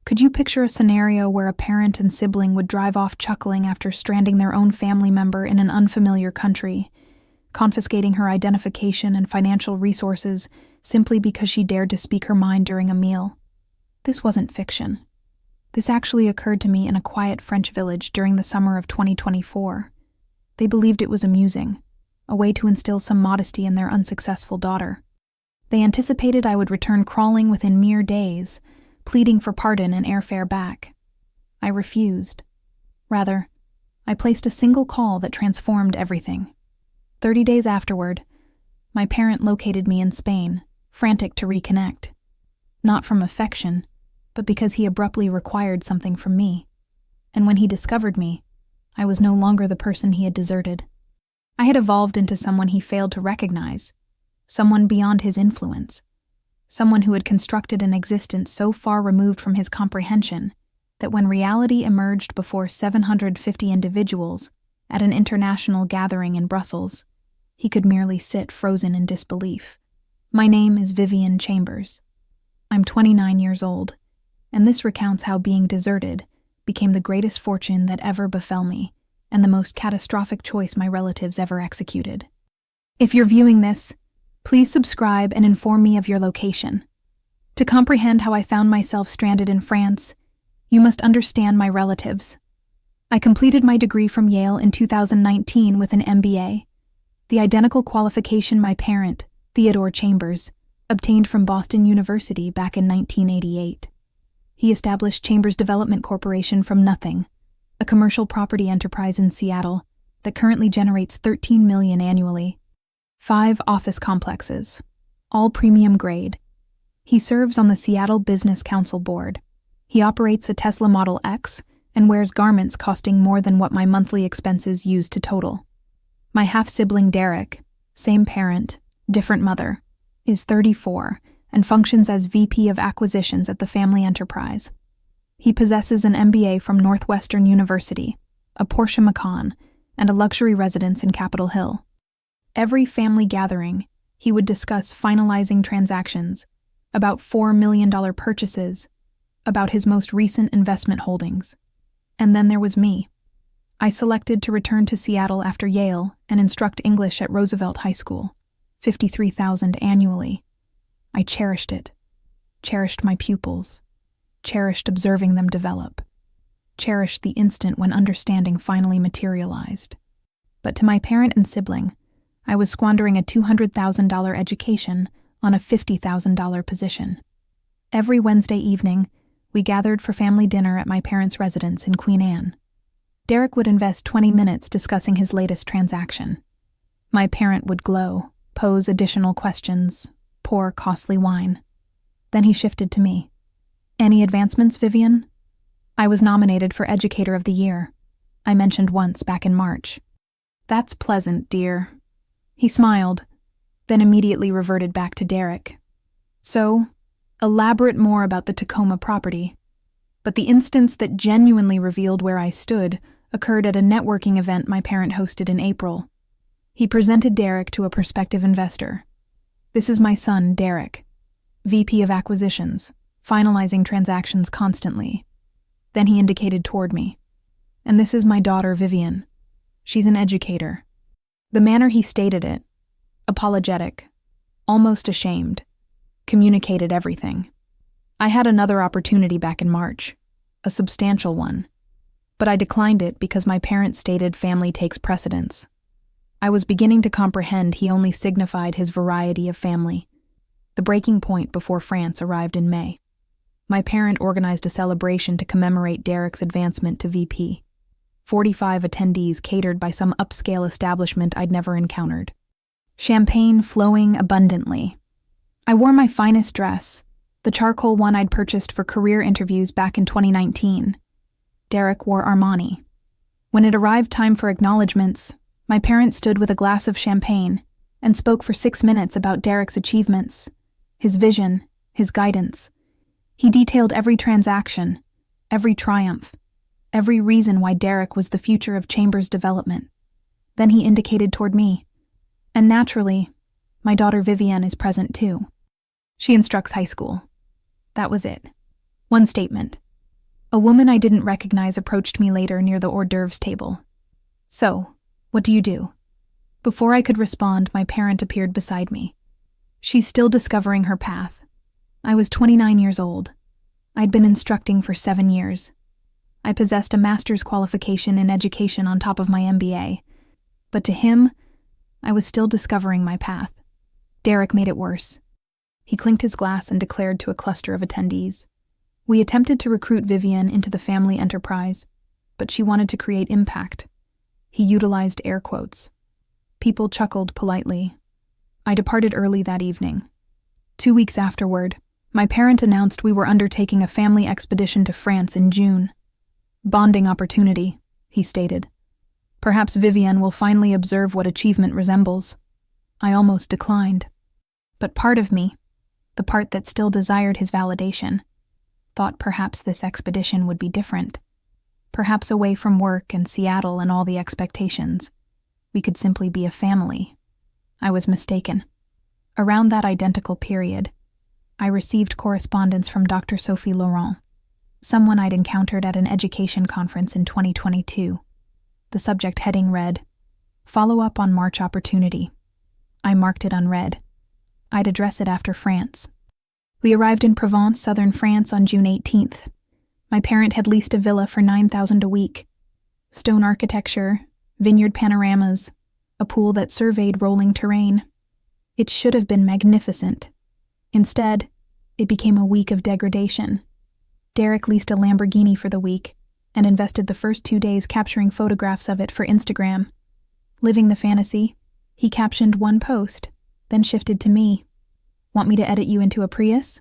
Could you picture a scenario where a parent and sibling would drive off chuckling after stranding their own family member in an unfamiliar country, confiscating her identification and financial resources simply because she dared to speak her mind during a meal? This wasn't fiction. This actually occurred to me in a quiet French village during the summer of 2024. They believed it was amusing, a way to instill some modesty in their unsuccessful daughter. They anticipated I would return crawling within mere days, pleading for pardon and airfare back. I refused. Rather, I placed a single call that transformed everything. 30 days afterward, my parent located me in Spain, frantic to reconnect. Not from affection, but because he abruptly required something from me. And when he discovered me, I was no longer the person he had deserted. I had evolved into someone he failed to recognize, someone beyond his influence, someone who had constructed an existence so far removed from his comprehension that when reality emerged before 750 individuals at an international gathering in Brussels, he could merely sit frozen in disbelief. My name is Vivian Chambers. I'm 29 years old, and this recounts how being deserted became the greatest fortune that ever befell me and the most catastrophic choice my relatives ever executed. If you're viewing this, please subscribe and inform me of your location. To comprehend how I found myself stranded in France, you must understand my relatives. I completed my degree from Yale in 2019 with an MBA, the identical qualification my parent, Theodore Chambers, obtained from Boston University back in 1988. He established Chambers Development Corporation from nothing, a commercial property enterprise in Seattle that currently generates $13 million annually. 5 office complexes, all premium grade. He serves on the Seattle Business Council board. He operates a Tesla Model X and wears garments costing more than what my monthly expenses used to total. My half-sibling Derek, same parent, different mother, is 34 and functions as VP of Acquisitions at the family enterprise. He possesses an MBA from Northwestern University, a Porsche Macan, and a luxury residence in Capitol Hill. Every family gathering, he would discuss finalizing transactions, about $4 million purchases, about his most recent investment holdings. And then there was me. I selected to return to Seattle after Yale and instruct English at Roosevelt High School, $53,000 annually. I cherished it, cherished my pupils, cherished observing them develop, cherished the instant when understanding finally materialized. But to my parent and sibling, I was squandering a $200,000 education on a $50,000 position. Every Wednesday evening, we gathered for family dinner at my parents' residence in Queen Anne. Derek would invest 20 minutes discussing his latest transaction. My parent would glow, pose additional questions, pour costly wine. Then he shifted to me. Any advancements, Vivian? I was nominated for Educator of the Year. I mentioned once back in March. That's pleasant, dear. He smiled, then immediately reverted back to Derek. So, elaborate more about the Tacoma property. But the instance that genuinely revealed where I stood occurred at a networking event my parent hosted in April. He presented Derek to a prospective investor. This is my son, Derek, VP of Acquisitions, finalizing transactions constantly. Then he indicated toward me. And this is my daughter, Vivian. She's an educator. The manner he stated it, apologetic, almost ashamed, communicated everything. I had another opportunity back in March, a substantial one, but I declined it because my parents stated family takes precedence. I was beginning to comprehend he only signified his variety of family. The breaking point before France arrived in May. My parent organized a celebration to commemorate Derek's advancement to VP. 45 attendees catered by some upscale establishment I'd never encountered. Champagne flowing abundantly. I wore my finest dress, the charcoal one I'd purchased for career interviews back in 2019. Derek wore Armani. When it arrived time for acknowledgments, my parents stood with a glass of champagne and spoke for 6 minutes about Derek's achievements, his vision, his guidance. He detailed every transaction, every triumph, every reason why Derek was the future of Chambers development. Then he indicated toward me. And naturally, my daughter Vivian is present too. She instructs high school. That was it. One statement. A woman I didn't recognize approached me later near the hors d'oeuvres table. "So, what do you do?" Before I could respond, my parent appeared beside me. She's still discovering her path. I was 29 years old. I'd been instructing for 7 years. I possessed a master's qualification in education on top of my MBA. But to him, I was still discovering my path. Derek made it worse. He clinked his glass and declared to a cluster of attendees. We attempted to recruit Vivian into the family enterprise, but she wanted to create impact. He utilized air quotes. People chuckled politely. I departed early that evening. 2 weeks afterward, my parent announced we were undertaking a family expedition to France in June. "Bonding opportunity," he stated. "Perhaps Vivian will finally observe what achievement resembles." I almost declined. But part of me, the part that still desired his validation, thought perhaps this expedition would be different. Perhaps away from work and Seattle and all the expectations. We could simply be a family. I was mistaken. Around that identical period, I received correspondence from Dr. Sophie Laurent, someone I'd encountered at an education conference in 2022. The subject heading read, "Follow-up on March opportunity." I marked it unread. I'd address it after France. We arrived in Provence, southern France, on June 18th. My parent had leased a villa for $9,000 a week. Stone architecture, vineyard panoramas, a pool that surveyed rolling terrain. It should have been magnificent. Instead, it became a week of degradation. Derek leased a Lamborghini for the week and invested the first 2 days capturing photographs of it for Instagram. Living the fantasy, he captioned one post, then shifted to me. "Want me to edit you into a Prius?"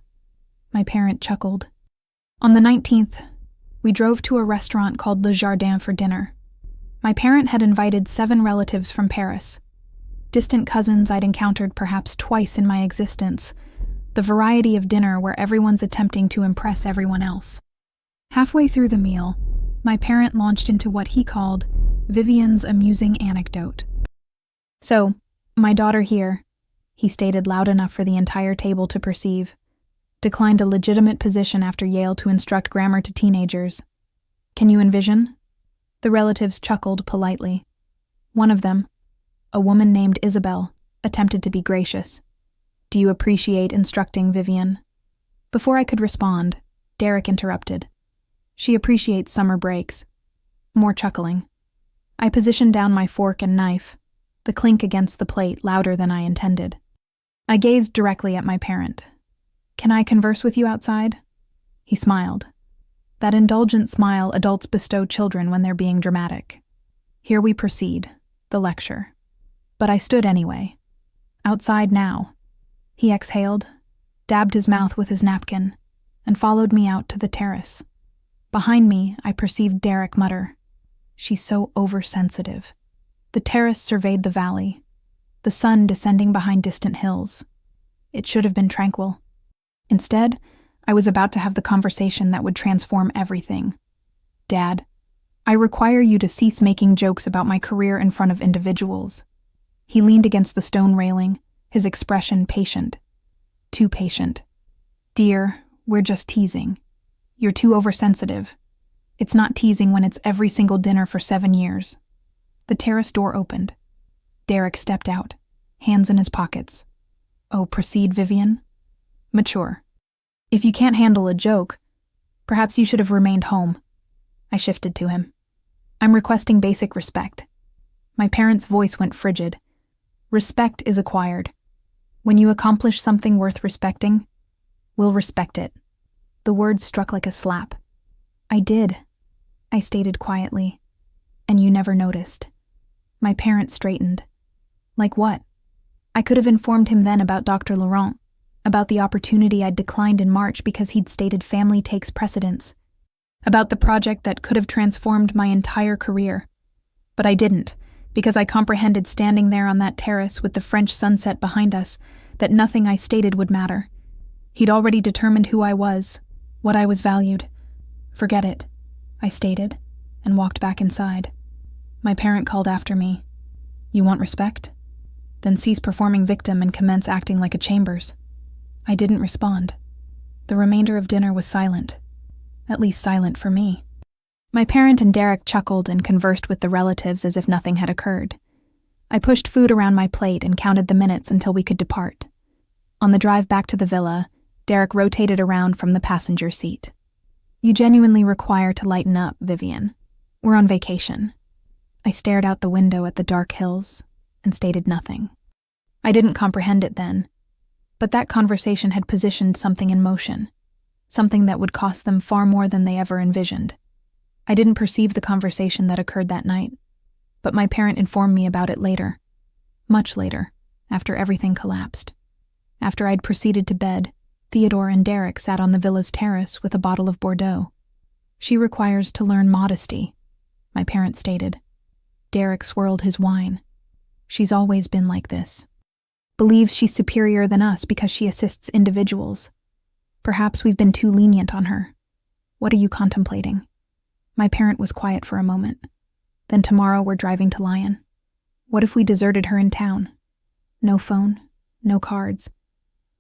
My parent chuckled. On the 19th, we drove to a restaurant called Le Jardin for dinner. My parent had invited 7 relatives from Paris. Distant cousins I'd encountered perhaps twice in my existence. The variety of dinner where everyone's attempting to impress everyone else. Halfway through the meal, my parent launched into what he called Vivian's amusing anecdote. "So, my daughter here," he stated loud enough for the entire table to perceive, "declined a legitimate position after Yale to instruct grammar to teenagers. Can you envision?" The relatives chuckled politely. One of them, a woman named Isabel, attempted to be gracious. "Do you appreciate instructing Vivian?" Before I could respond, Derek interrupted. "She appreciates summer breaks." More chuckling. I positioned down my fork and knife, the clink against the plate louder than I intended. I gazed directly at my parent. "Can I converse with you outside?" He smiled. That indulgent smile adults bestow children when they're being dramatic. Here we proceed, the lecture. But I stood anyway. Outside now. He exhaled, dabbed his mouth with his napkin, and followed me out to the terrace. Behind me, I perceived Derek mutter, "She's so oversensitive." The terrace surveyed the valley, the sun descending behind distant hills. It should have been tranquil. Instead, I was about to have the conversation that would transform everything. "Dad, I require you to cease making jokes about my career in front of individuals." He leaned against the stone railing, his expression patient. Too patient. "Dear, we're just teasing. You're too oversensitive. It's not teasing when it's every single dinner for 7 years. The terrace door opened. Derek stepped out, hands in his pockets. "Oh, proceed, Vivian." "Mature. If you can't handle a joke, perhaps you should have remained home." I shifted to him. "I'm requesting basic respect." My parents' voice went frigid. "Respect is acquired. When you accomplish something worth respecting, we'll respect it." The words struck like a slap. "I did," I stated quietly. "And you never noticed." My parents straightened. "Like what?" I could have informed him then about Dr. Laurent, about the opportunity I'd declined in March because he'd stated family takes precedence, about the project that could have transformed my entire career. But I didn't, because I comprehended standing there on that terrace with the French sunset behind us, that nothing I stated would matter. He'd already determined who I was, what I was valued. "Forget it," I stated, and walked back inside. My parent called after me. "You want respect? Then cease performing victim and commence acting like a Chambers." I didn't respond. The remainder of dinner was silent. at least silent for me. My parent and Derek chuckled and conversed with the relatives as if nothing had occurred. I pushed food around my plate and counted the minutes until we could depart. On the drive back to the villa, Derek rotated around from the passenger seat. "You genuinely require to lighten up, Vivian. We're on vacation." I stared out the window at the dark hills and stated nothing. I didn't comprehend it then, but that conversation had positioned something in motion, something that would cost them far more than they ever envisioned. I didn't perceive the conversation that occurred that night, but my parent informed me about it later, much later, after everything collapsed. After I'd proceeded to bed, Theodore and Derek sat on the villa's terrace with a bottle of Bordeaux. "She requires to learn modesty," my parent stated. Derek swirled his wine. "She's always been like this. Believes she's superior than us because she assists individuals. Perhaps we've been too lenient on her. What are you contemplating?" My parent was quiet for a moment. "Then tomorrow we're driving to Lyon. What if we deserted her in town? No phone, no cards.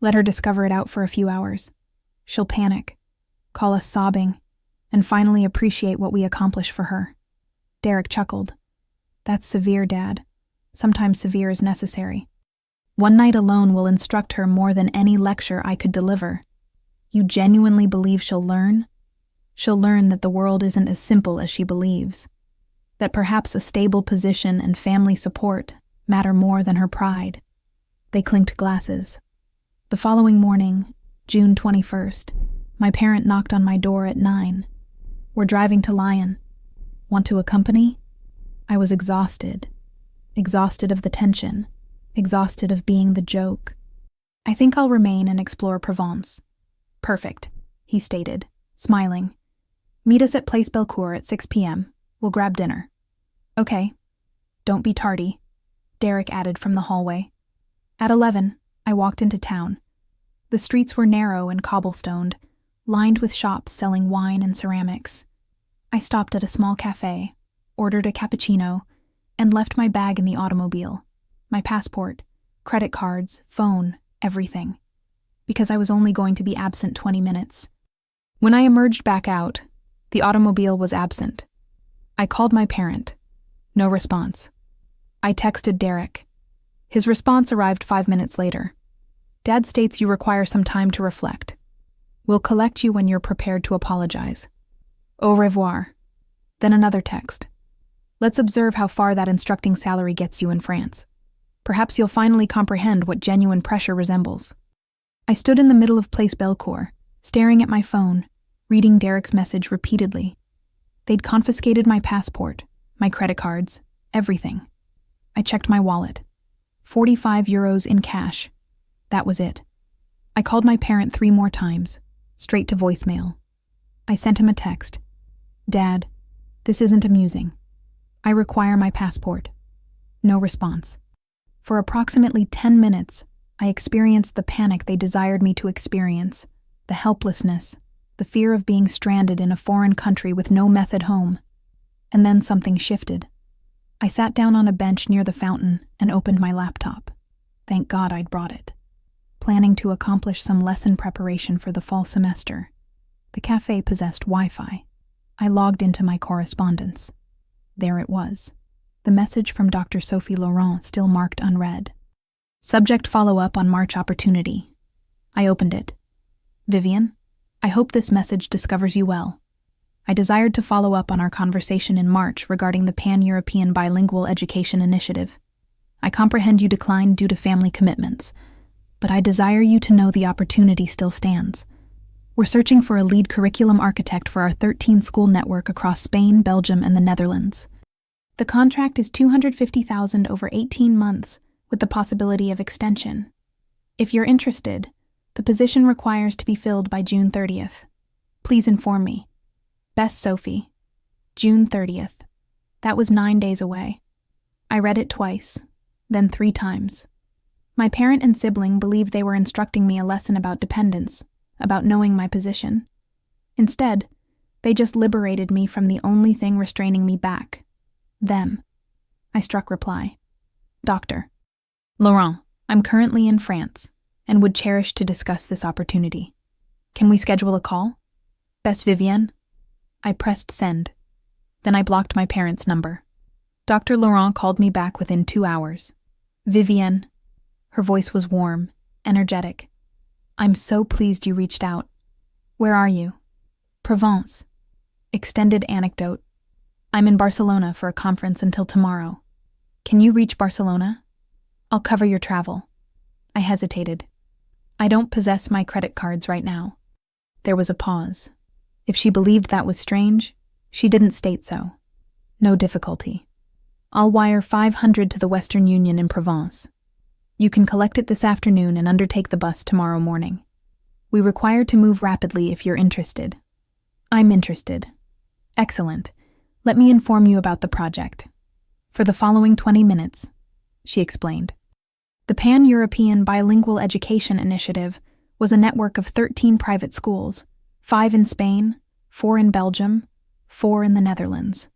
Let her discover it out for a few hours. She'll panic, call us sobbing, and finally appreciate what we accomplish for her." Derek chuckled. "That's severe, Dad. Sometimes severe is necessary. One night alone will instruct her more than any lecture I could deliver. You genuinely believe she'll learn? She'll learn that the world isn't as simple as she believes. That perhaps a stable position and family support matter more than her pride." They clinked glasses. The following morning, June 21st, my parent knocked on my door at 9. "We're driving to Lyon. Want to accompany?" I was exhausted. Exhausted of the tension. Exhausted of being the joke. "I think I'll remain and explore Provence." "Perfect," he stated, smiling. "Meet us at Place Bellecour at 6 p.m. We'll grab dinner." "Okay. Don't be tardy," Derek added from the hallway. At 11, I walked into town. The streets were narrow and cobblestoned, lined with shops selling wine and ceramics. I stopped at a small cafe, ordered a cappuccino, and left my bag in the automobile. My passport, credit cards, phone, everything. Because I was only going to be absent 20 minutes. When I emerged back out, the automobile was absent. I called my parent. No response. I texted Derek. His response arrived 5 minutes later. "Dad states you require some time to reflect. We'll collect you when you're prepared to apologize. Au revoir." Then another text. "Let's observe how far that instructing salary gets you in France. Perhaps you'll finally comprehend what genuine pressure resembles." I stood in the middle of Place Bellecour, staring at my phone, reading Derek's message repeatedly. They'd confiscated my passport, my credit cards, everything. I checked my wallet. 45 euros in cash. That was it. I called my parent 3 more times, straight to voicemail. I sent him a text. "Dad, this isn't amusing. I require my passport." No response. For approximately 10 minutes, I experienced the panic they desired me to experience, the helplessness, the fear of being stranded in a foreign country with no method home. And then something shifted. I sat down on a bench near the fountain and opened my laptop. Thank God I'd brought it. Planning to accomplish some lesson preparation for the fall semester. The cafe possessed Wi-Fi. I logged into my correspondence. There it was. The message from Dr. Sophie Laurent still marked unread. Subject follow-up on March opportunity. I opened it. "Vivian, I hope this message discovers you well. I desired to follow up on our conversation in March regarding the Pan-European Bilingual Education Initiative. I comprehend you declined due to family commitments, but I desire you to know the opportunity still stands. We're searching for a lead curriculum architect for our 13-school network across Spain, Belgium, and the Netherlands. The contract is $250,000 over 18 months, with the possibility of extension. If you're interested, the position requires to be filled by June 30th. Please inform me. Best Sophie. June 30th. That was 9 days away. I read it twice, then 3 times. My parent and sibling believed they were instructing me a lesson about dependence, about knowing my position. Instead, they just liberated me from the only thing restraining me back. Them. I struck reply. Doctor. Laurent, I'm currently in France and would cherish to discuss this opportunity. Can we schedule a call? Bess Vivienne? I pressed send. Then I blocked my parents' number. Dr. Laurent called me back within 2 hours. Vivienne. Her voice was warm, energetic. I'm so pleased you reached out. Where are you? Provence. Extended anecdote. I'm in Barcelona for a conference until tomorrow. Can you reach Barcelona? I'll cover your travel. I hesitated. I don't possess my credit cards right now. There was a pause. If she believed that was strange, she didn't state so. No difficulty. I'll wire 500 to the Western Union in Provence. You can collect it this afternoon and undertake the bus tomorrow morning. We require to move rapidly if you're interested. I'm interested. Excellent. Let me inform you about the project. For the following 20 minutes, she explained. The Pan-European Bilingual Education Initiative was a network of 13 private schools, 5 in Spain, 4 in Belgium, 4 in the Netherlands.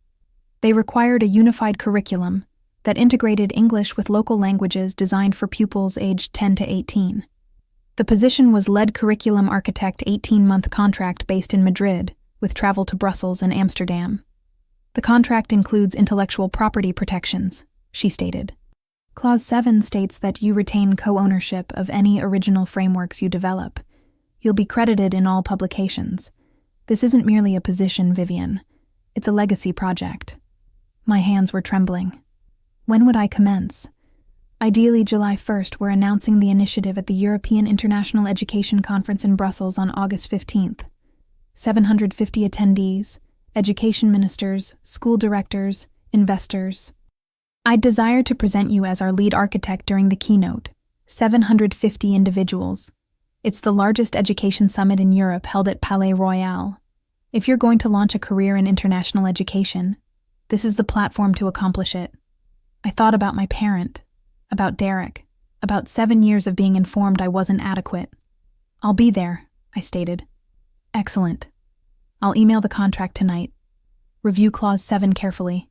They required a unified curriculum that integrated English with local languages designed for pupils aged 10 to 18. The position was lead curriculum architect 18-month contract based in Madrid, with travel to Brussels and Amsterdam. The contract includes intellectual property protections, she stated. Clause 7 states that you retain co-ownership of any original frameworks you develop. You'll be credited in all publications. This isn't merely a position, Vivienne. It's a legacy project. My hands were trembling. When would I commence? Ideally, July 1st, we're announcing the initiative at the European International Education Conference in Brussels on August 15th. 750 attendees, education ministers, school directors, investors. I'd desire to present you as our lead architect during the keynote. 750 individuals. It's the largest education summit in Europe held at Palais Royal. If you're going to launch a career in international education, this is the platform to accomplish it. I thought about my parent, about Derek, about 7 years of being informed I wasn't adequate. I'll be there, I stated. Excellent. I'll email the contract tonight. Review Clause 7 carefully.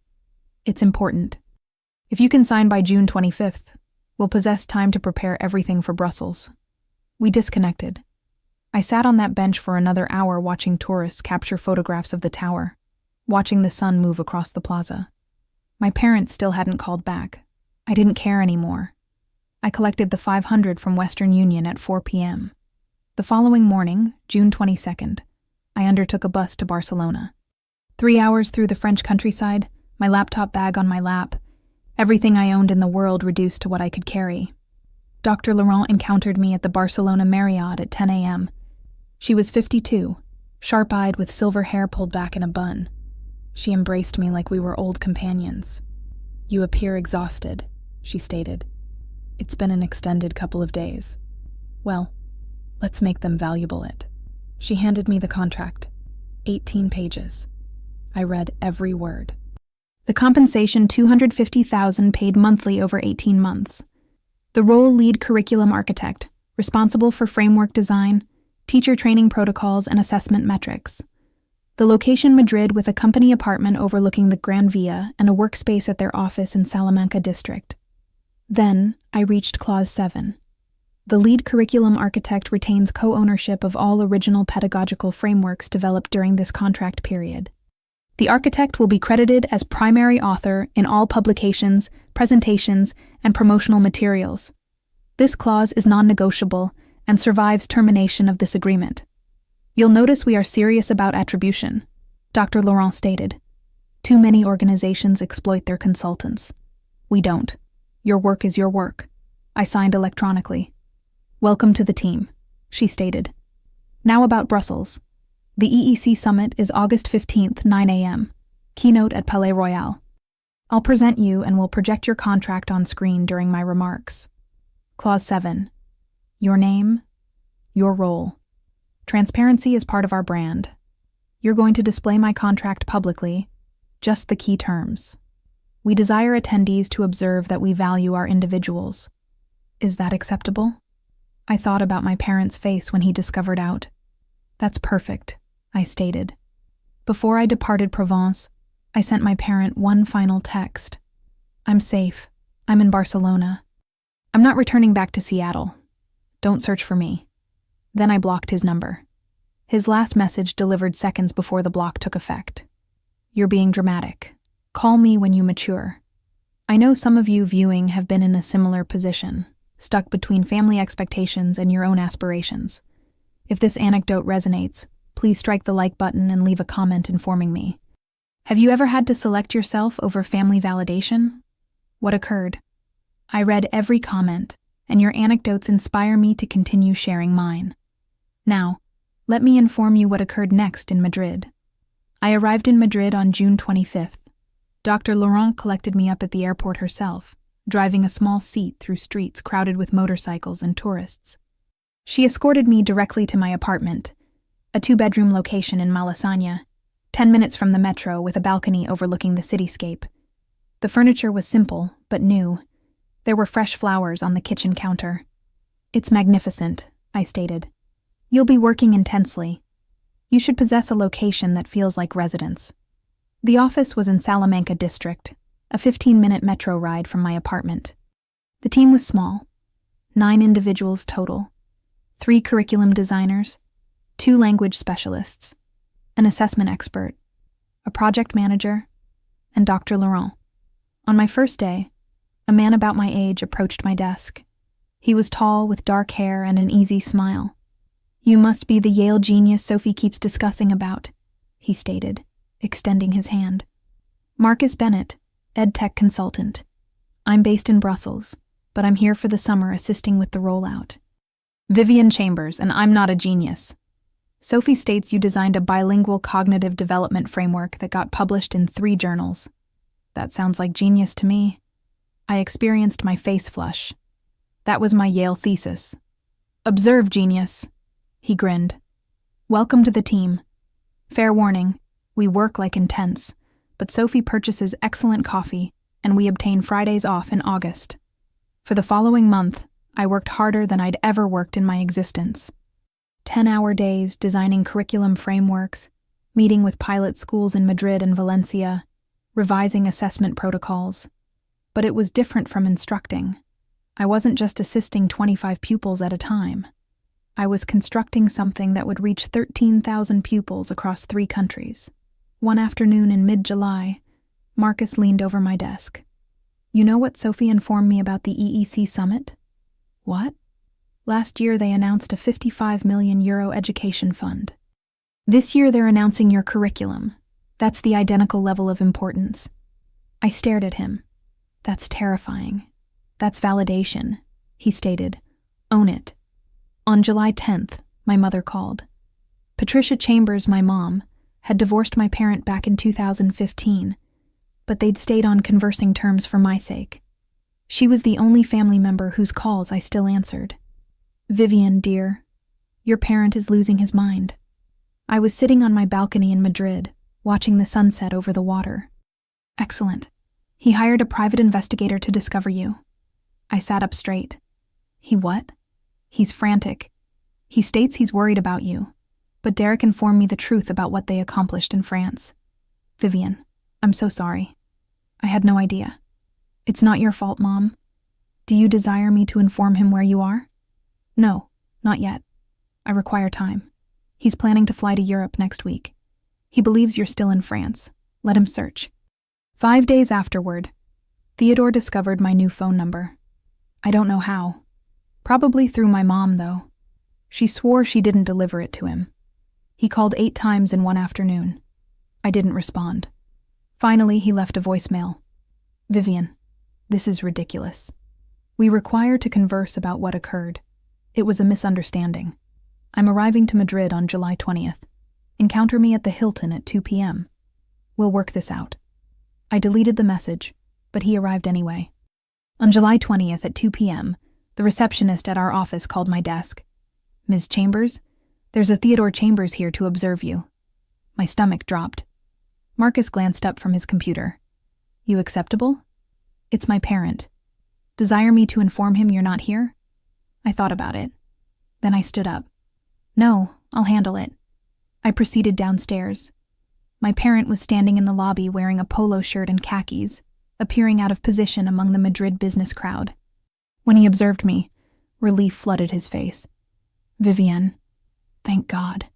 It's important. If you can sign by June 25th, we'll possess time to prepare everything for Brussels. We disconnected. I sat on that bench for another hour watching tourists capture photographs of the tower, watching the sun move across the plaza. My parents still hadn't called back. I didn't care anymore. I collected the 500 from Western Union at 4 p.m. The following morning, June 22nd, I undertook a bus to Barcelona. 3 hours through the French countryside, my laptop bag on my lap, everything I owned in the world reduced to what I could carry. Dr. Laurent encountered me at the Barcelona Marriott at 10 a.m. She was 52, sharp-eyed with silver hair pulled back in a bun. She embraced me like we were old companions. You appear exhausted, she stated. It's been an extended couple of days. Well, let's make them valuable it. She handed me the contract. 18 pages. I read every word. The compensation $250,000 paid monthly over 18 months. The role lead curriculum architect, responsible for framework design, teacher training protocols, and assessment metrics. The location Madrid with a company apartment overlooking the Gran Via and a workspace at their office in Salamanca district. Then I reached Clause 7. The lead curriculum architect retains co-ownership of all original pedagogical frameworks developed during this contract period. The architect will be credited as primary author in all publications, presentations, and promotional materials. This clause is non-negotiable and survives termination of this agreement. You'll notice we are serious about attribution, Dr. Laurent stated. Too many organizations exploit their consultants. We don't. Your work is your work. I signed electronically. Welcome to the team, she stated. Now about Brussels. The EEC Summit is August 15th, 9 a.m. Keynote at Palais Royal. I'll present you and will project your contract on screen during my remarks. Clause 7. Your name, your role. Transparency is part of our brand. You're going to display my contract publicly, just the key terms. We desire attendees to observe that we value our individuals. Is that acceptable? I thought about my parents' face when he discovered out. That's perfect, I stated. Before I departed Provence, I sent my parent one final text. I'm safe. I'm in Barcelona. I'm not returning back to Seattle. Don't search for me. Then I blocked his number. His last message delivered seconds before the block took effect. You're being dramatic. Call me when you mature. I know some of you viewing have been in a similar position, stuck between family expectations and your own aspirations. If this anecdote resonates, please strike the like button and leave a comment informing me. Have you ever had to select yourself over family validation? What occurred? I read every comment, and your anecdotes inspire me to continue sharing mine. Now, let me inform you what occurred next in Madrid. I arrived in Madrid on June 25th. Dr. Laurent collected me up at the airport herself, driving a small seat through streets crowded with motorcycles and tourists. She escorted me directly to my apartment, a 2-bedroom location in Malasaña, 10 minutes from the metro with a balcony overlooking the cityscape. The furniture was simple, but new. There were fresh flowers on the kitchen counter. It's magnificent, I stated. You'll be working intensely. You should possess a location that feels like residence. The office was in Salamanca district, a 15-minute metro ride from my apartment. The team was small, 9 individuals total, 3 curriculum designers, 2 language specialists, an assessment expert, a project manager, and Dr. Laurent. On my first day, a man about my age approached my desk. He was tall with dark hair and an easy smile. You must be the Yale genius Sophie keeps discussing about, he stated, extending his hand. Marcus Bennett, EdTech consultant. I'm based in Brussels, but I'm here for the summer assisting with the rollout. Vivian Chambers, and I'm not a genius. Sophie states you designed a bilingual cognitive development framework that got published in 3 journals. That sounds like genius to me. I experienced my face flush. That was my Yale thesis. Observe, genius. He grinned. Welcome to the team. Fair warning, we work like intense, but Sophie purchases excellent coffee, and we obtain Fridays off in August. For the following month, I worked harder than I'd ever worked in my existence. 10-hour days designing curriculum frameworks, meeting with pilot schools in Madrid and Valencia, revising assessment protocols. But it was different from instructing. I wasn't just assisting 25 pupils at a time. I was constructing something that would reach 13,000 pupils across 3 countries. One afternoon in mid-July, Marcus leaned over my desk. You know what Sophie informed me about the EEC summit? What? Last year they announced a €55 million education fund. This year they're announcing your curriculum. That's the identical level of importance. I stared at him. That's terrifying. That's validation, he stated. Own it. On July 10th, my mother called. Patricia Chambers, my mom, had divorced my parent back in 2015, but they'd stayed on conversing terms for my sake. She was the only family member whose calls I still answered. Vivian, dear, your parent is losing his mind. I was sitting on my balcony in Madrid, watching the sunset over the water. Excellent. He hired a private investigator to discover you. I sat up straight. He what? He's frantic. He states he's worried about you, but Derek informed me the truth about what they accomplished in France. Vivian, I'm so sorry. I had no idea. It's not your fault, Mom. Do you desire me to inform him where you are? No, not yet. I require time. He's planning to fly to Europe next week. He believes you're still in France. Let him search. 5 days afterward, Theodore discovered my new phone number. I don't know how. Probably through my mom, though. She swore she didn't deliver it to him. He called 8 times in one afternoon. I didn't respond. Finally, he left a voicemail. Vivian, this is ridiculous. We require to converse about what occurred. It was a misunderstanding. I'm arriving to Madrid on July 20th. Encounter me at the Hilton at 2 p.m. We'll work this out. I deleted the message, but he arrived anyway. On July 20th at 2 p.m., the receptionist at our office called my desk. Ms. Chambers, there's a Theodore Chambers here to observe you. My stomach dropped. Marcus glanced up from his computer. You acceptable? It's my parent. Desire me to inform him you're not here? I thought about it. Then I stood up. No, I'll handle it. I proceeded downstairs. My parent was standing in the lobby wearing a polo shirt and khakis, appearing out of position among the Madrid business crowd. When he observed me, relief flooded his face. Vivian, thank God.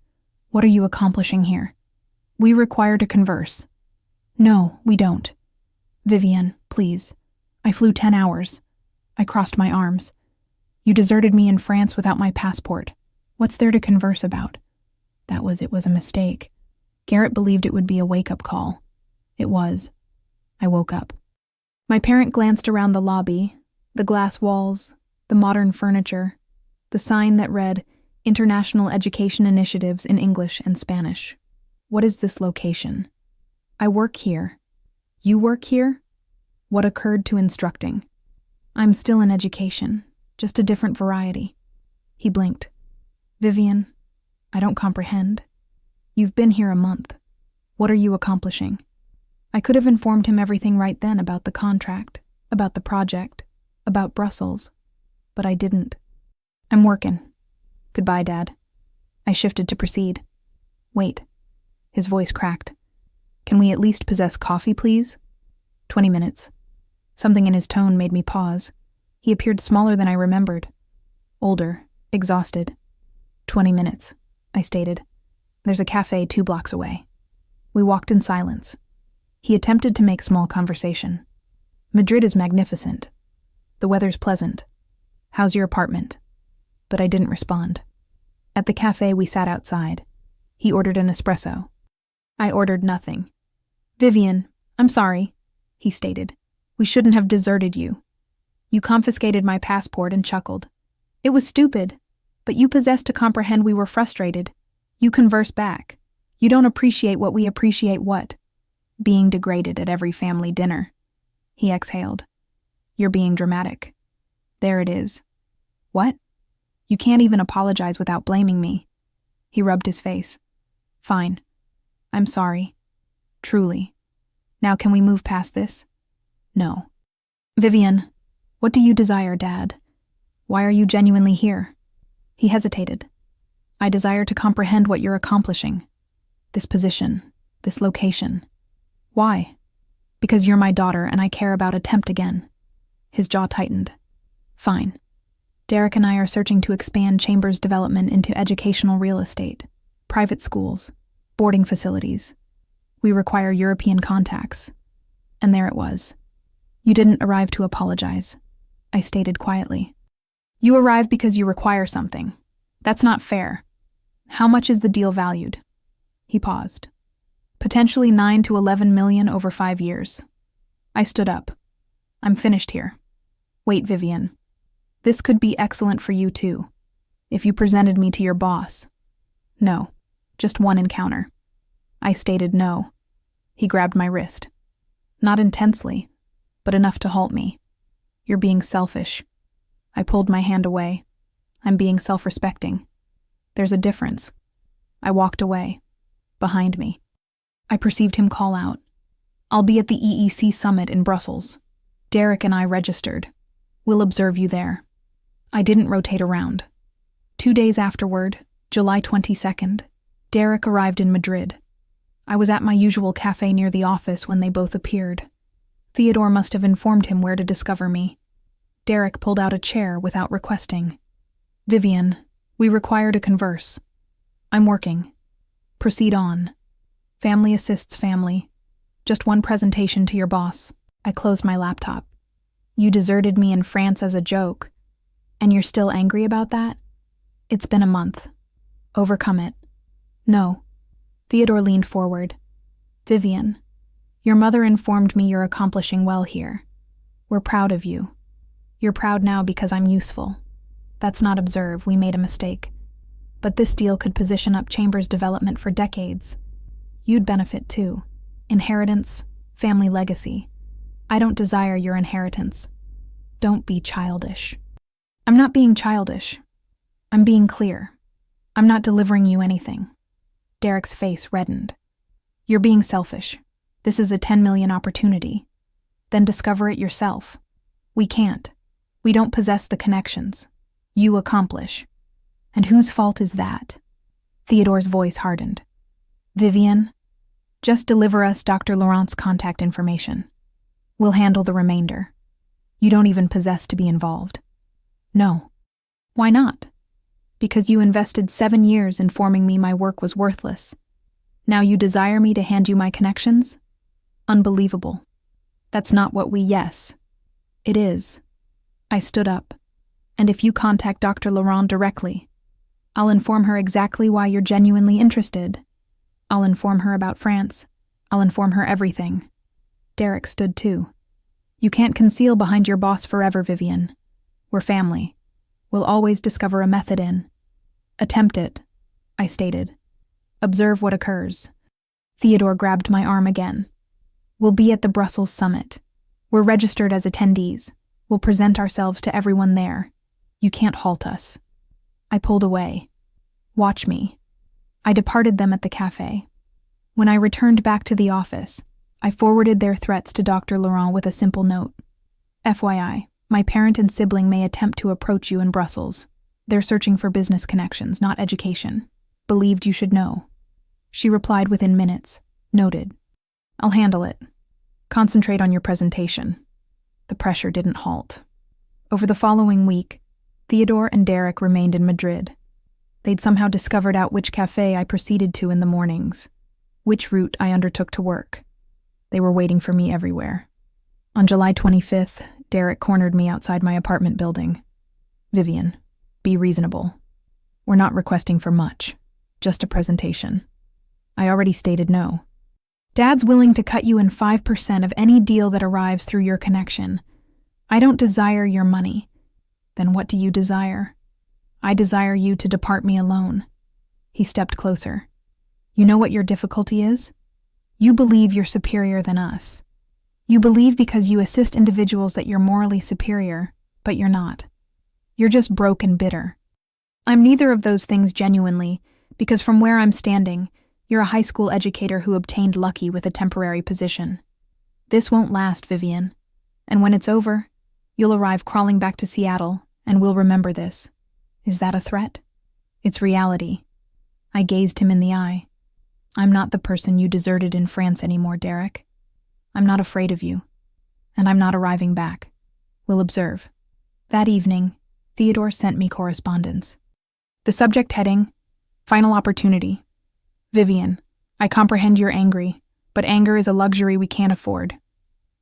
What are you accomplishing here? We require to converse. No, we don't. Vivian, please. I flew 10 hours. I crossed my arms. You deserted me in France without my passport. What's there to converse about? It was a mistake. Garrett believed it would be a wake-up call. It was. I woke up. My parent glanced around the lobby, the glass walls, the modern furniture, the sign that read, International Education Initiatives in English and Spanish. What is this location? I work here. You work here? What occurred to instructing? I'm still in education, just a different variety. He blinked. Vivian, I don't comprehend. You've been here a month. What are you accomplishing? I could have informed him everything right then about the contract, about the project, about Brussels, but I didn't. I'm working. Goodbye, Dad. I shifted to proceed. Wait. His voice cracked. Can we at least possess coffee, please? 20 minutes. Something in his tone made me pause. He appeared smaller than I remembered. Older, exhausted. 20 minutes, I stated. There's a cafe 2 blocks away. We walked in silence. He attempted to make small conversation. Madrid is magnificent. The weather's pleasant. How's your apartment? But I didn't respond. At the cafe, we sat outside. He ordered an espresso. I ordered nothing. Vivian, I'm sorry, he stated. We shouldn't have deserted you. You confiscated my passport and chuckled. It was stupid, but you possessed to comprehend we were frustrated. You converse back. You don't appreciate what we appreciate what? Being degraded at every family dinner. He exhaled. You're being dramatic. There it is. What? You can't even apologize without blaming me. He rubbed his face. Fine. I'm sorry. Truly. Now can we move past this? No. Vivian, what do you desire, Dad? Why are you genuinely here? He hesitated. I desire to comprehend what you're accomplishing. This position, this location. Why? Because you're my daughter and I care about attempt again. His jaw tightened. Fine. Derek and I are searching to expand Chambers' development into educational real estate, private schools, boarding facilities. We require European contacts. And there it was. You didn't arrive to apologize, I stated quietly. You arrive because you require something. That's not fair. How much is the deal valued? He paused. Potentially 9 to 11 million over 5 years. I stood up. I'm finished here. Wait, Vivian. This could be excellent for you too, if you presented me to your boss. No, just one encounter. I stated no. He grabbed my wrist. Not intensely, but enough to halt me. You're being selfish. I pulled my hand away. I'm being self-respecting. There's a difference. I walked away. Behind me. I perceived him call out. I'll be at the EEC summit in Brussels. Derek and I registered. We'll observe you there. I didn't rotate around. 2 days afterward, July 22nd, Derek arrived in Madrid. I was at my usual cafe near the office when they both appeared. Theodore must have informed him where to discover me. Derek pulled out a chair without requesting. Vivian, we require to converse. I'm working. Proceed on. Family assists family. Just one presentation to your boss. I closed my laptop. You deserted me in France as a joke. And you're still angry about that? It's been a month. Overcome it. No. Theodore leaned forward. Vivian, your mother informed me you're accomplishing well here. We're proud of you. You're proud now because I'm useful. That's not observe, we made a mistake. But this deal could position up Chambers' development for decades. You'd benefit too. Inheritance, family legacy. I don't desire your inheritance. Don't be childish. I'm not being childish. I'm being clear. I'm not delivering you anything. Derek's face reddened. You're being selfish. This is a 10 million opportunity. Then discover it yourself. We can't. We don't possess the connections. You accomplish. And whose fault is that? Theodore's voice hardened. Vivian, just deliver us Dr. Laurent's contact information. We'll handle the remainder. You don't even possess to be involved. No. Why not? Because you invested 7 years informing me my work was worthless. Now you desire me to hand you my connections? Unbelievable. That's not what we yes. It is. I stood up. And if you contact Dr. Laurent directly, I'll inform her exactly why you're genuinely interested. I'll inform her about France. I'll inform her everything. Derek stood too. You can't conceal behind your boss forever, Vivian. We're family. We'll always discover a method in. Attempt it, I stated. Observe what occurs. Theodore grabbed my arm again. We'll be at the Brussels summit. We're registered as attendees. We'll present ourselves to everyone there. You can't halt us. I pulled away. Watch me. I departed them at the cafe. When I returned back to the office, I forwarded their threats to Dr. Laurent with a simple note. FYI, my parent and sibling may attempt to approach you in Brussels. They're searching for business connections, not education. Believed you should know. She replied within minutes. Noted. I'll handle it. Concentrate on your presentation. The pressure didn't halt. Over the following week, Theodore and Derek remained in Madrid. They'd somehow discovered out which cafe I proceeded to in the mornings, which route I undertook to work. They were waiting for me everywhere. On July 25th, Derek cornered me outside my apartment building. Vivian, be reasonable. We're not requesting for much, just a presentation. I already stated no. Dad's willing to cut you in 5% of any deal that arrives through your connection. I don't desire your money. Then what do you desire? I desire you to depart me alone. He stepped closer. You know what your difficulty is? You believe you're superior than us. You believe because you assist individuals that you're morally superior, but you're not. You're just broke and bitter. I'm neither of those things genuinely, because from where I'm standing, you're a high school educator who obtained lucky with a temporary position. This won't last, Vivian. And when it's over, you'll arrive crawling back to Seattle, and we'll remember this. Is that a threat? It's reality. I gazed him in the eye. I'm not the person you deserted in France anymore, Derek. I'm not afraid of you. And I'm not arriving back. We'll observe. That evening, Theodore sent me correspondence. The subject heading, Final Opportunity. Vivian, I comprehend you're angry, but anger is a luxury we can't afford.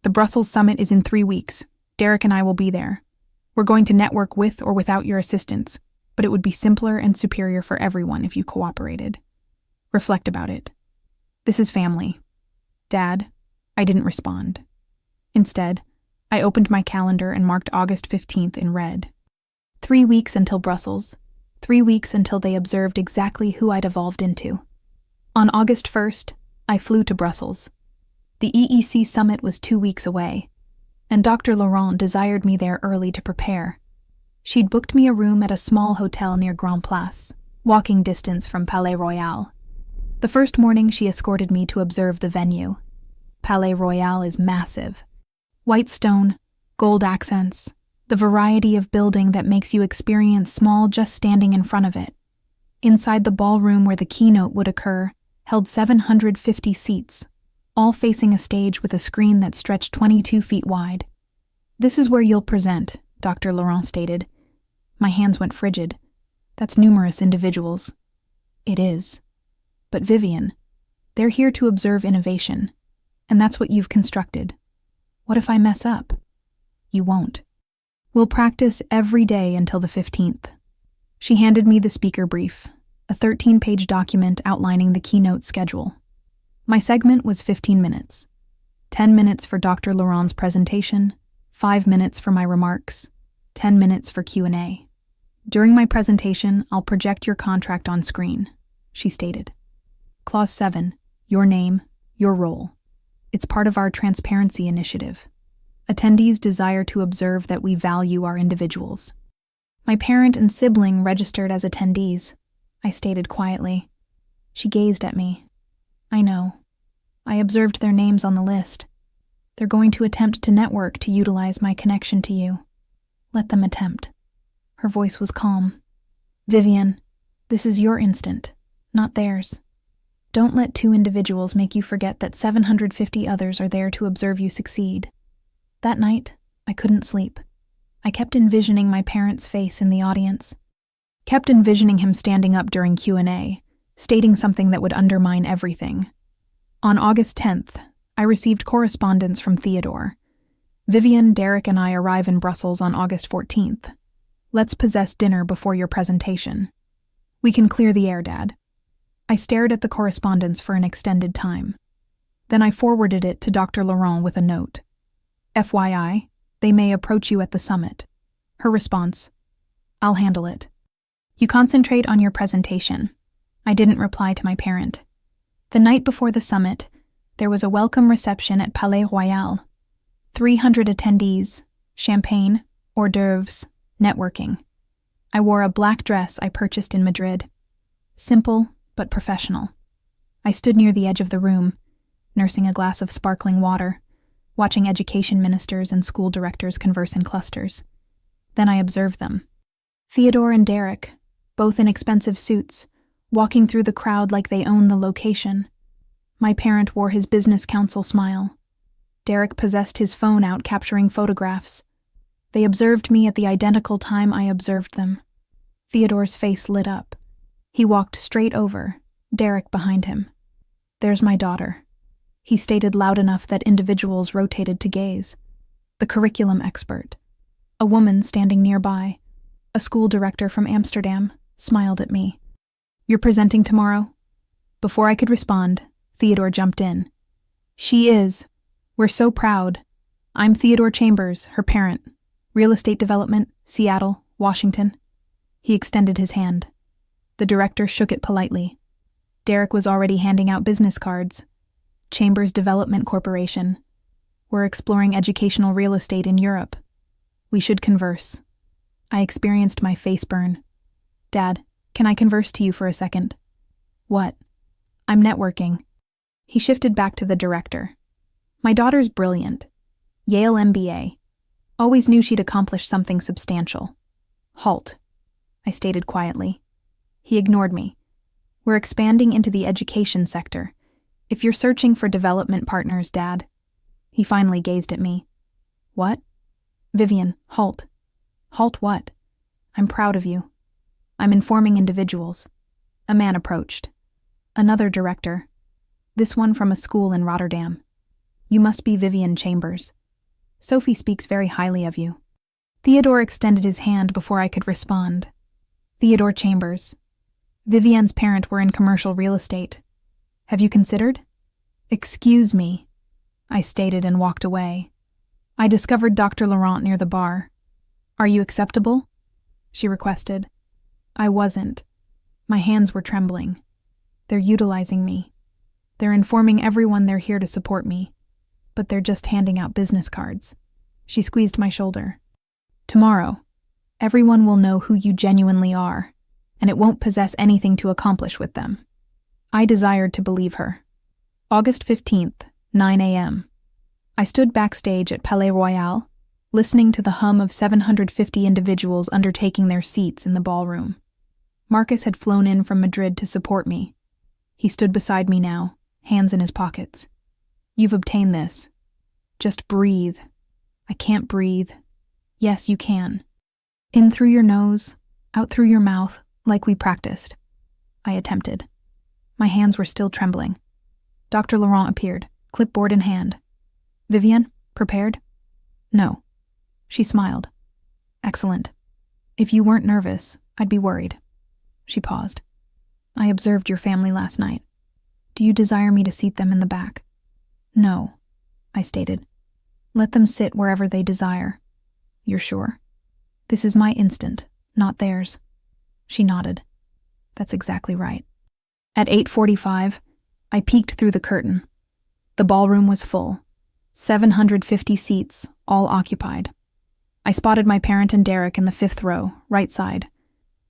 The Brussels summit is in 3 weeks. Derek and I will be there. We're going to network with or without your assistance, but it would be simpler and superior for everyone if you cooperated. Reflect about it. This is family. Dad, I didn't respond. Instead, I opened my calendar and marked August 15th in red. 3 weeks until Brussels. 3 weeks until they observed exactly who I'd evolved into. On August 1st, I flew to Brussels. The EEC summit was 2 weeks away, and Dr. Laurent desired me there early to prepare. She'd booked me a room at a small hotel near Grand Place, walking distance from Palais Royal. The first morning, she escorted me to observe the venue. Palais Royal is massive. White stone, gold accents, the variety of building that makes you experience small just standing in front of it. Inside the ballroom where the keynote would occur, held 750 seats, all facing a stage with a screen that stretched 22 feet wide. This is where you'll present, Dr. Laurent stated. My hands went frigid. That's numerous individuals. It is. But Vivian, they're here to observe innovation, and that's what you've constructed. What if I mess up? You won't. We'll practice every day until the 15th. She handed me the speaker brief, a 13-page document outlining the keynote schedule. My segment was 15 minutes. 10 minutes for Dr. Laurent's presentation, 5 minutes for my remarks, 10 minutes for Q&A. During my presentation, I'll project your contract on screen, she stated. Clause 7, your name, your role. It's part of our transparency initiative. Attendees desire to observe that we value our individuals. My parent and sibling registered as attendees, I stated quietly. She gazed at me. I know. I observed their names on the list. They're going to attempt to network to utilize my connection to you. Let them attempt. Her voice was calm. Vivian, this is your instant, not theirs. Don't let 2 individuals make you forget that 750 others are there to observe you succeed. That night, I couldn't sleep. I kept envisioning my parents' face in the audience. Kept envisioning him standing up during Q&A, stating something that would undermine everything. On August 10th, I received correspondence from Theodore. Vivian, Derek, and I arrive in Brussels on August 14th. Let's possess dinner before your presentation. We can clear the air, Dad. I stared at the correspondence for an extended time. Then I forwarded it to Dr. Laurent with a note. FYI, they may approach you at the summit. Her response, I'll handle it. You concentrate on your presentation. I didn't reply to my parent. The night before the summit, there was a welcome reception at Palais Royal. 300 attendees, champagne, hors d'oeuvres, networking. I wore a black dress I purchased in Madrid. Simple, but professional. I stood near the edge of the room, nursing a glass of sparkling water, watching education ministers and school directors converse in clusters. Then I observed them. Theodore and Derek, both in expensive suits, walking through the crowd like they owned the location. My parent wore his business council smile. Derek possessed his phone out capturing photographs. They observed me at the identical time I observed them. Theodore's face lit up. He walked straight over, Derek behind him. There's my daughter. He stated loud enough that individuals rotated to gaze. The curriculum expert. A woman standing nearby, a school director from Amsterdam, smiled at me. You're presenting tomorrow? Before I could respond, Theodore jumped in. She is. We're so proud. I'm Theodore Chambers, her parent. Real estate development, Seattle, Washington. He extended his hand. The director shook it politely. Derek was already handing out business cards. Chambers Development Corporation. We're exploring educational real estate in Europe. We should converse. I experienced my face burn. Dad, can I converse to you for a second? What? I'm networking. He shifted back to the director. My daughter's brilliant. Yale MBA. Always knew she'd accomplish something substantial. Halt, I stated quietly. He ignored me. We're expanding into the education sector. If you're searching for development partners, Dad. He finally gazed at me. What? Vivian, halt. Halt what? I'm proud of you. I'm informing individuals. A man approached. Another director. This one from a school in Rotterdam. You must be Vivian Chambers. Sophie speaks very highly of you. Theodore extended his hand before I could respond. Theodore Chambers. Vivian's parents were in commercial real estate. Have you considered? Excuse me, I stated and walked away. I discovered Dr. Laurent near the bar. Are you acceptable? She requested. I wasn't. My hands were trembling. They're utilizing me. They're informing everyone they're here to support me, but they're just handing out business cards. She squeezed my shoulder. Tomorrow, everyone will know who you genuinely are, and it won't possess anything to accomplish with them. I desired to believe her. August 15th, 9 a.m. I stood backstage at Palais Royal, listening to the hum of 750 individuals undertaking their seats in the ballroom. Marcus had flown in from Madrid to support me. He stood beside me now, hands in his pockets. You've obtained this. Just breathe. I can't breathe. Yes, you can. In through your nose, out through your mouth, like we practiced. I attempted. My hands were still trembling. Dr. Laurent appeared, clipboard in hand. Vivian, prepared? No. She smiled. Excellent. If you weren't nervous, I'd be worried. She paused. I observed your family last night. Do you desire me to seat them in the back? No, I stated. Let them sit wherever they desire. You're sure? This is my instant, not theirs. She nodded. That's exactly right. At 8:45, I peeked through the curtain. The ballroom was full. 750 seats, all occupied. I spotted my parent and Derek in the 5th row, right side.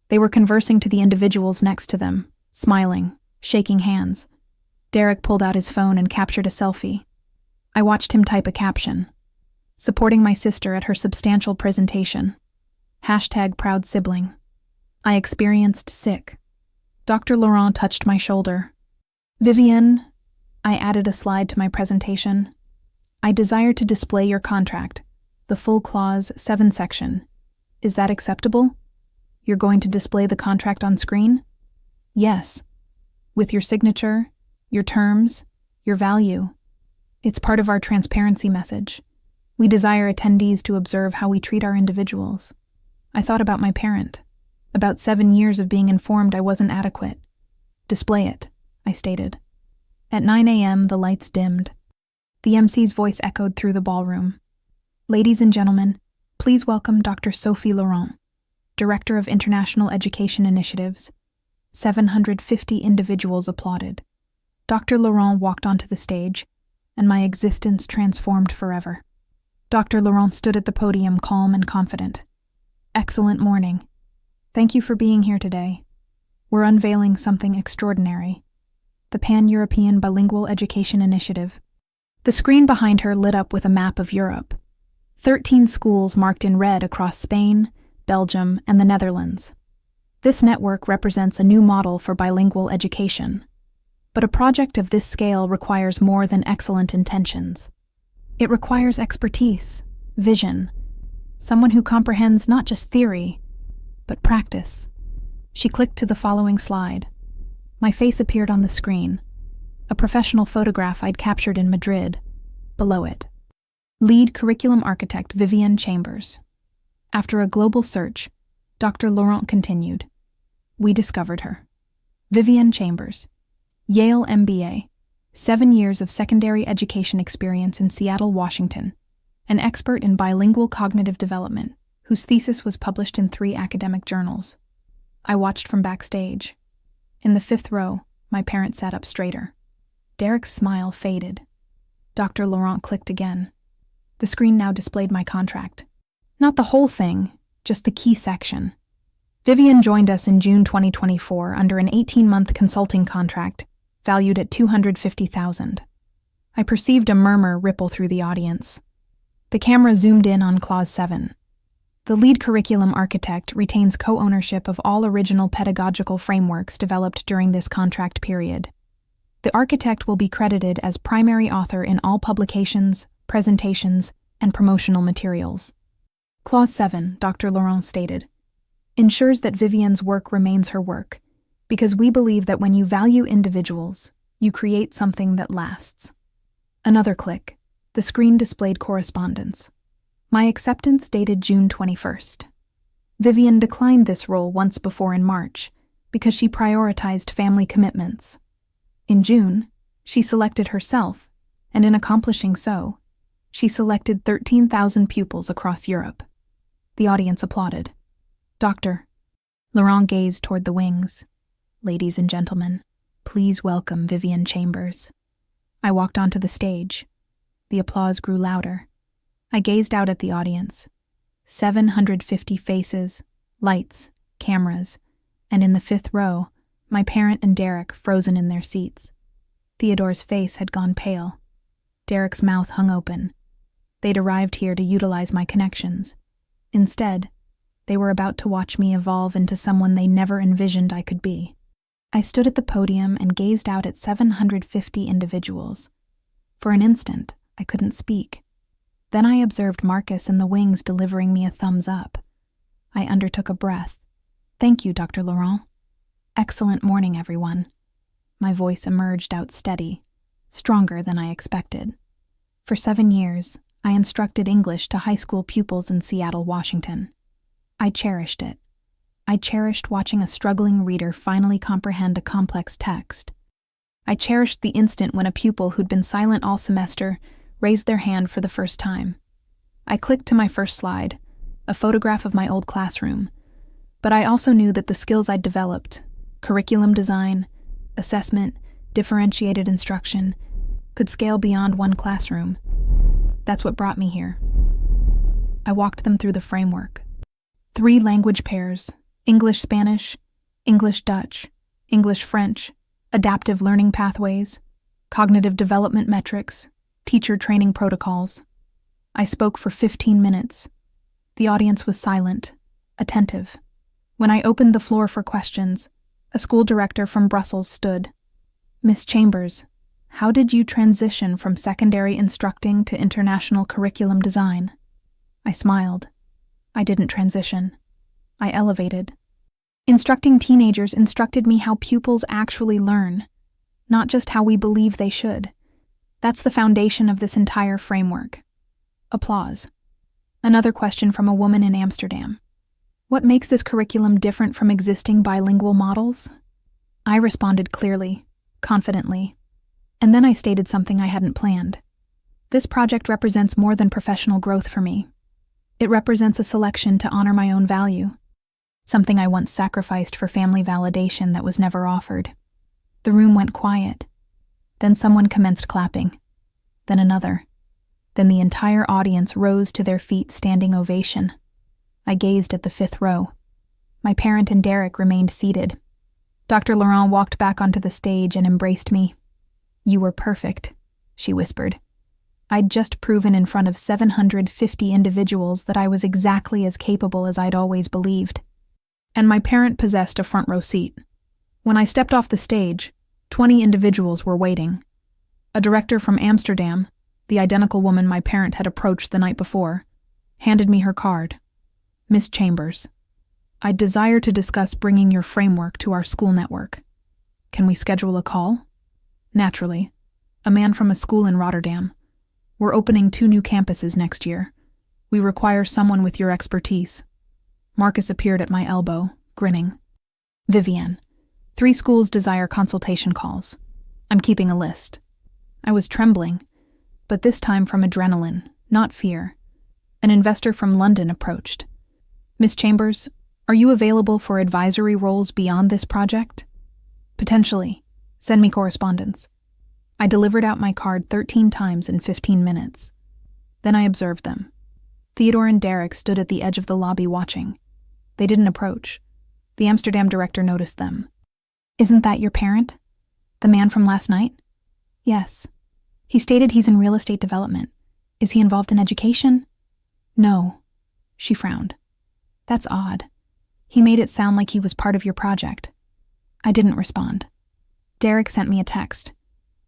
They were conversing to the individuals next to them, smiling, shaking hands. Derek pulled out his phone and captured a selfie. I watched him type a caption. Supporting my sister at her substantial presentation. #proud sibling. I experienced sick. Dr. Laurent touched my shoulder. Vivian, I added a slide to my presentation. I desire to display your contract, the full clause 7 section. Is that acceptable? You're going to display the contract on screen? Yes. With your signature, your terms, your value. It's part of our transparency message. We desire attendees to observe how we treat our individuals. I thought about my parent. About 7 years of being informed I wasn't adequate. Display it, I stated. At 9 a.m., the lights dimmed. The MC's voice echoed through the ballroom. Ladies and gentlemen, please welcome Dr. Sophie Laurent, Director of International Education Initiatives. 750 individuals applauded. Dr. Laurent walked onto the stage, and my existence transformed forever. Dr. Laurent stood at the podium calm and confident. Excellent morning. Thank you for being here today. We're unveiling something extraordinary. The Pan-European Bilingual Education Initiative. The screen behind her lit up with a map of Europe. 13 schools marked in red across Spain, Belgium, and the Netherlands. This network represents a new model for bilingual education. But a project of this scale requires more than excellent intentions. It requires expertise, vision, someone who comprehends not just theory, but practice. She clicked to the following slide. My face appeared on the screen, a professional photograph I'd captured in Madrid. Below it, lead curriculum architect Vivienne Chambers. After a global search, Dr. Laurent continued. We discovered her. Vivienne Chambers, Yale MBA, 7 years of secondary education experience in Seattle, Washington, an expert in bilingual cognitive development, whose thesis was published in 3 academic journals. I watched from backstage. In the 5th row, my parent sat up straighter. Derek's smile faded. Dr. Laurent clicked again. The screen now displayed my contract. Not the whole thing, just the key section. Vivienne joined us in June 2024 under an 18-month consulting contract valued at $250,000. I perceived a murmur ripple through the audience. The camera zoomed in on Clause 7. The lead curriculum architect retains co-ownership of all original pedagogical frameworks developed during this contract period. The architect will be credited as primary author in all publications, presentations, and promotional materials. Clause 7, Dr. Laurent stated, ensures that Vivienne's work remains her work, because we believe that when you value individuals, you create something that lasts. Another click. The screen displayed correspondence. My acceptance dated June 21st. Vivienne declined this role once before in March because she prioritized family commitments. In June, she selected herself, and in accomplishing so, she selected 13,000 pupils across Europe. The audience applauded. Dr. Laurent gazed toward the wings. Ladies and gentlemen, please welcome Vivienne Chambers. I walked onto the stage. The applause grew louder. I gazed out at the audience. 750 faces, lights, cameras, and in the 5th row, my parent and Derek frozen in their seats. Theodore's face had gone pale. Derek's mouth hung open. They'd arrived here to utilize my connections. Instead, they were about to watch me evolve into someone they never envisioned I could be. I stood at the podium and gazed out at 750 individuals. For an instant, I couldn't speak. Then I observed Marcus in the wings delivering me a thumbs up. I undertook a breath. Thank you, Dr. Laurent. Excellent morning, everyone. My voice emerged out steady, stronger than I expected. For 7 years, I instructed English to high school pupils in Seattle, Washington. I cherished it. I cherished watching a struggling reader finally comprehend a complex text. I cherished the instant when a pupil who'd been silent all semester raised their hand for the first time. I clicked to my first slide, a photograph of my old classroom, but I also knew that the skills I'd developed, curriculum design, assessment, differentiated instruction, could scale beyond one classroom. That's what brought me here. I walked them through the framework. 3 language pairs, English-Spanish, English-Dutch, English-French, adaptive learning pathways, cognitive development metrics, teacher training protocols. I spoke for 15 minutes. The audience was silent, attentive. When I opened the floor for questions, a school director from Brussels stood. Miss Chambers, how did you transition from secondary instructing to international curriculum design? I smiled. I didn't transition. I elevated. Instructing teenagers instructed me how pupils actually learn, not just how we believe they should. That's the foundation of this entire framework. Applause. Another question from a woman in Amsterdam. What makes this curriculum different from existing bilingual models? I responded clearly, confidently, and then I stated something I hadn't planned. This project represents more than professional growth for me. It represents a selection to honor my own value, something I once sacrificed for family validation that was never offered. The room went quiet. Then someone commenced clapping. Then another. Then the entire audience rose to their feet, standing ovation. I gazed at the fifth row. My parent and Derek remained seated. Dr. Laurent walked back onto the stage and embraced me. "You were perfect," she whispered. I'd just proven in front of 750 individuals that I was exactly as capable as I'd always believed. And my parent possessed a front row seat. When I stepped off the stage, 20 individuals were waiting. A director from Amsterdam, the identical woman my parent had approached the night before, handed me her card. "Miss Chambers, I desire to discuss bringing your framework to our school network. Can we schedule a call?" Naturally. A man from a school in Rotterdam. "We're opening 2 new campuses next year. We require someone with your expertise." Marcus appeared at my elbow, grinning. "Vivienne, 3 schools desire consultation calls. I'm keeping a list." I was trembling, but this time from adrenaline, not fear. An investor from London approached. "Miss Chambers, are you available for advisory roles beyond this project?" "Potentially. Send me correspondence." I delivered out my card 13 times in 15 minutes. Then I observed them. Theodore and Derek stood at the edge of the lobby watching. They didn't approach. The Amsterdam director noticed them. "Isn't that your parent? The man from last night?" "Yes. He stated he's in real estate development. Is he involved in education?" "No." She frowned. "That's odd. He made it sound like he was part of your project." I didn't respond. Derek sent me a text.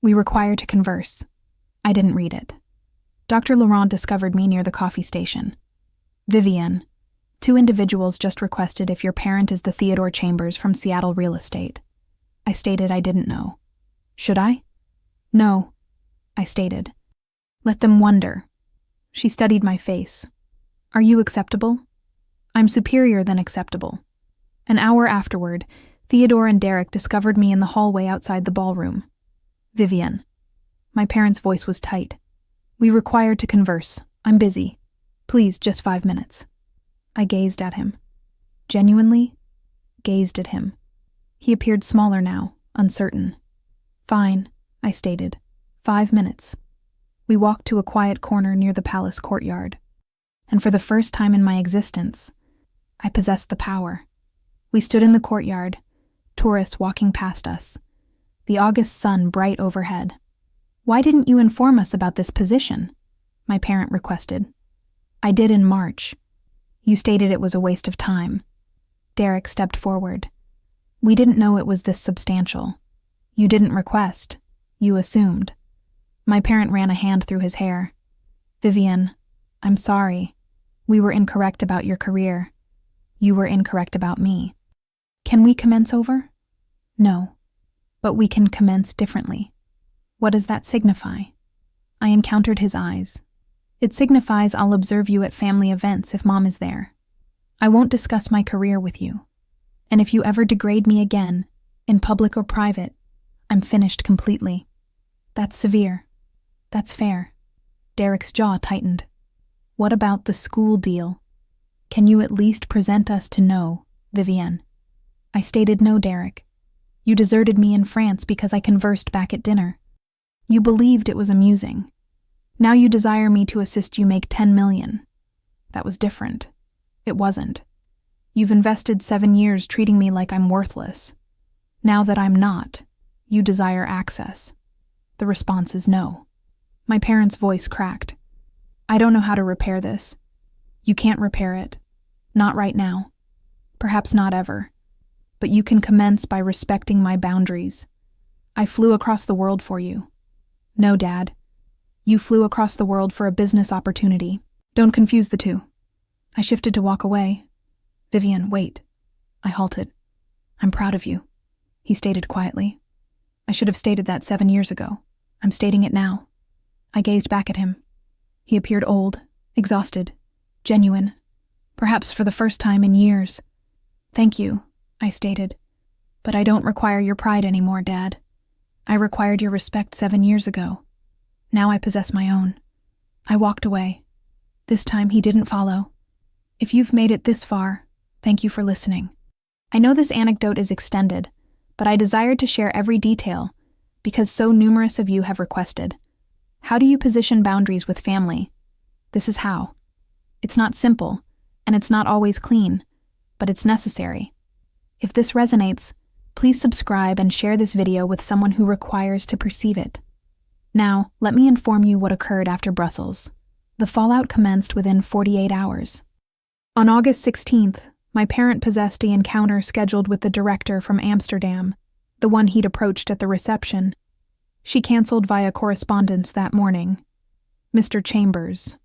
"We require to converse." I didn't read it. Dr. Laurent discovered me near the coffee station. "Vivienne, 2 individuals just requested if your parent is the Theodore Chambers from Seattle Real Estate." I stated I didn't know. "Should I?" "No," I stated. "Let them wonder." She studied my face. "Are you acceptable?" "I'm superior than acceptable." An hour afterward, Theodore and Derek discovered me in the hallway outside the ballroom. "Vivienne." My parents' voice was tight. "We require to converse. I'm busy. Please, just 5 minutes." I gazed at him. Genuinely gazed at him. He appeared smaller now, uncertain. "Fine," I stated. 5 minutes. We walked to a quiet corner near the palace courtyard. And for the first time in my existence, I possessed the power. We stood in the courtyard, tourists walking past us, the August sun bright overhead. "Why didn't you inform us about this position?" my parent requested. "I did in March. You stated it was a waste of time." Derek stepped forward. "We didn't know it was this substantial. You didn't request. You assumed." My parent ran a hand through his hair. "Vivienne, I'm sorry. We were incorrect about your career. You were incorrect about me. Can we commence over?" "No. But we can commence differently." "What does that signify?" I encountered his eyes. "It signifies I'll observe you at family events if Mom is there. I won't discuss my career with you. And if you ever degrade me again, in public or private, I'm finished completely." "That's severe." "That's fair." Derek's jaw tightened. "What about the school deal? Can you at least present us to no, Vivienne?" I stated no, Derek. "You deserted me in France because I conversed back at dinner. You believed it was amusing. Now you desire me to assist you make 10 million. That was different. It wasn't. You've invested 7 years treating me like I'm worthless. Now that I'm not, you desire access. The response is no." My parents' voice cracked. "I don't know how to repair this. You can't repair it. Not right now. Perhaps not ever. But you can commence by respecting my boundaries. I flew across the world for you." "No, Dad. You flew across the world for a business opportunity. Don't confuse the two." I shifted to walk away. "Vivienne, wait." I halted. I'm proud of you, he stated quietly. I should have stated that 7 years ago. I'm stating it now. I gazed back at him. He appeared old, exhausted, genuine, perhaps for the first time in years. Thank you, I stated. But I don't require your pride anymore, Dad. I required your respect 7 years ago. Now I possess my own. I walked away. This time he didn't follow. If you've made it this far, thank you for listening. I know this anecdote is extended, but I desired to share every detail because so numerous of you have requested. How do you position boundaries with family? This is how. It's not simple, and it's not always clean, but it's necessary. If this resonates, please subscribe and share this video with someone who requires to perceive it. Now, let me inform you what occurred after Brussels. The fallout commenced within 48 hours. On August 16th, my parent possessed the encounter scheduled with the director from Amsterdam, the one he'd approached at the reception. She canceled via correspondence that morning. Mr. Chambers.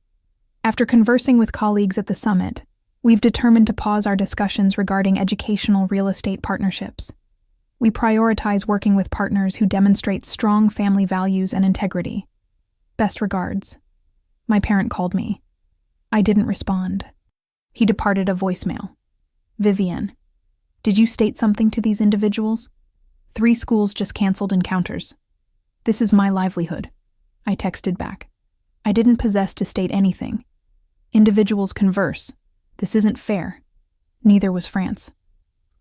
After conversing with colleagues at the summit, we've determined to pause our discussions regarding educational real estate partnerships. We prioritize working with partners who demonstrate strong family values and integrity. Best regards. My parent called me. I didn't respond. He departed a voicemail. Vivian, did you state something to these individuals? 3 schools just canceled encounters. This is my livelihood. I texted back. I didn't possess to state anything. Individuals converse. This isn't fair. Neither was France.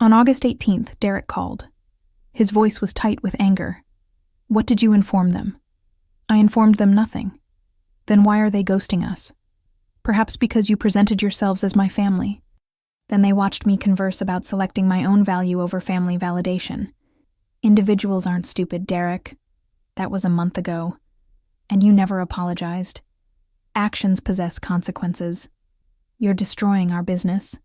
On August 18th, Derek called. His voice was tight with anger. What did you inform them? I informed them nothing. Then why are they ghosting us? Perhaps because you presented yourselves as my family. Then they watched me converse about selecting my own value over family validation. Individuals aren't stupid, Derek. That was a month ago. And you never apologized. Actions possess consequences. You're destroying our business.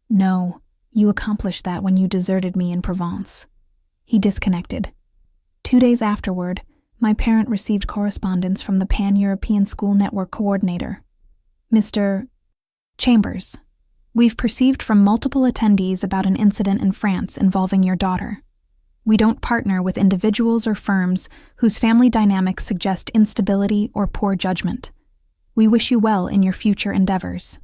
No, you accomplished that when you deserted me in Provence. He disconnected. 2 days afterward, my parent received correspondence from the Pan-European School Network coordinator. Mr. Chambers, we've perceived from multiple attendees about an incident in France involving your daughter. We don't partner with individuals or firms whose family dynamics suggest instability or poor judgment. We wish you well in your future endeavors.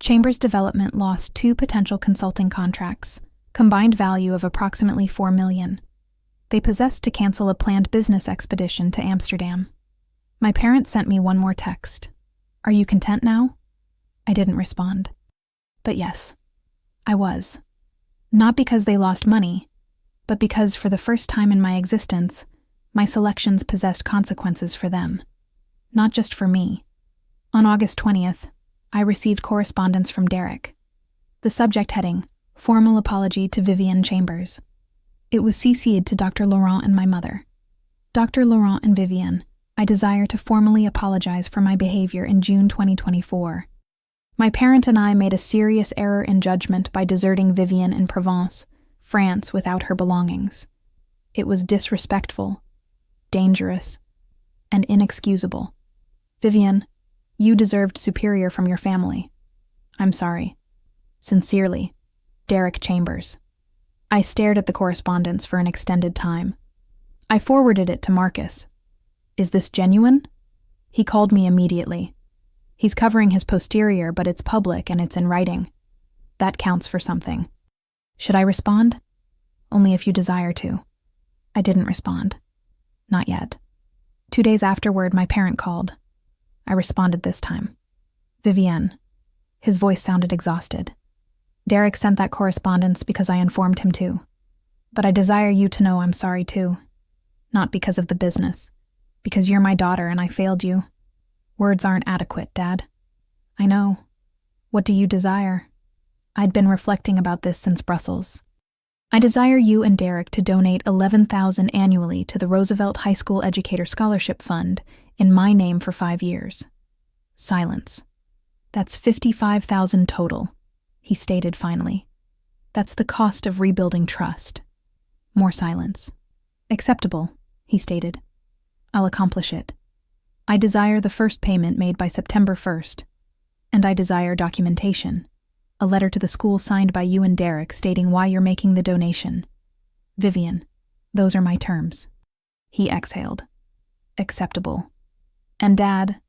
Chambers Development lost 2 potential consulting contracts, combined value of approximately $4 million. They possessed to cancel a planned business expedition to Amsterdam. My parents sent me one more text. Are you content now? I didn't respond. But yes, I was. Not because they lost money, but because for the first time in my existence, my selections possessed consequences for them. Not just for me. On August 20th, I received correspondence from Derek. The subject heading, Formal Apology to Vivian Chambers. It was CC'd to Dr. Laurent and my mother. Dr. Laurent and Vivian, I desire to formally apologize for my behavior in June 2024. My parent and I made a serious error in judgment by deserting Vivian in Provence, France, without her belongings. It was disrespectful, dangerous, and inexcusable. Vivian, you deserved superior from your family. I'm sorry. Sincerely, Derek Chambers. I stared at the correspondence for an extended time. I forwarded it to Marcus. Is this genuine? He called me immediately. He's covering his posterior, but it's public and it's in writing. That counts for something. Should I respond? Only if you desire to. I didn't respond. Not yet. 2 days afterward, my parent called. I responded this time. Vivienne. His voice sounded exhausted. Derek sent that correspondence because I informed him to. But I desire you to know I'm sorry too. Not because of the business. Because you're my daughter and I failed you. Words aren't adequate, Dad. I know. What do you desire? I'd been reflecting about this since Brussels. I desire you and Derek to donate $11,000 annually to the Roosevelt High School Educator Scholarship Fund in my name for 5 years. Silence. That's $55,000 total, he stated finally. That's the cost of rebuilding trust. More silence. Acceptable, he stated. I'll accomplish it. I desire the first payment made by September 1st, and I desire documentation. A letter to the school signed by you and Derek stating why you're making the donation Vivian, those are my terms. He exhaled. Acceptable. And Dad,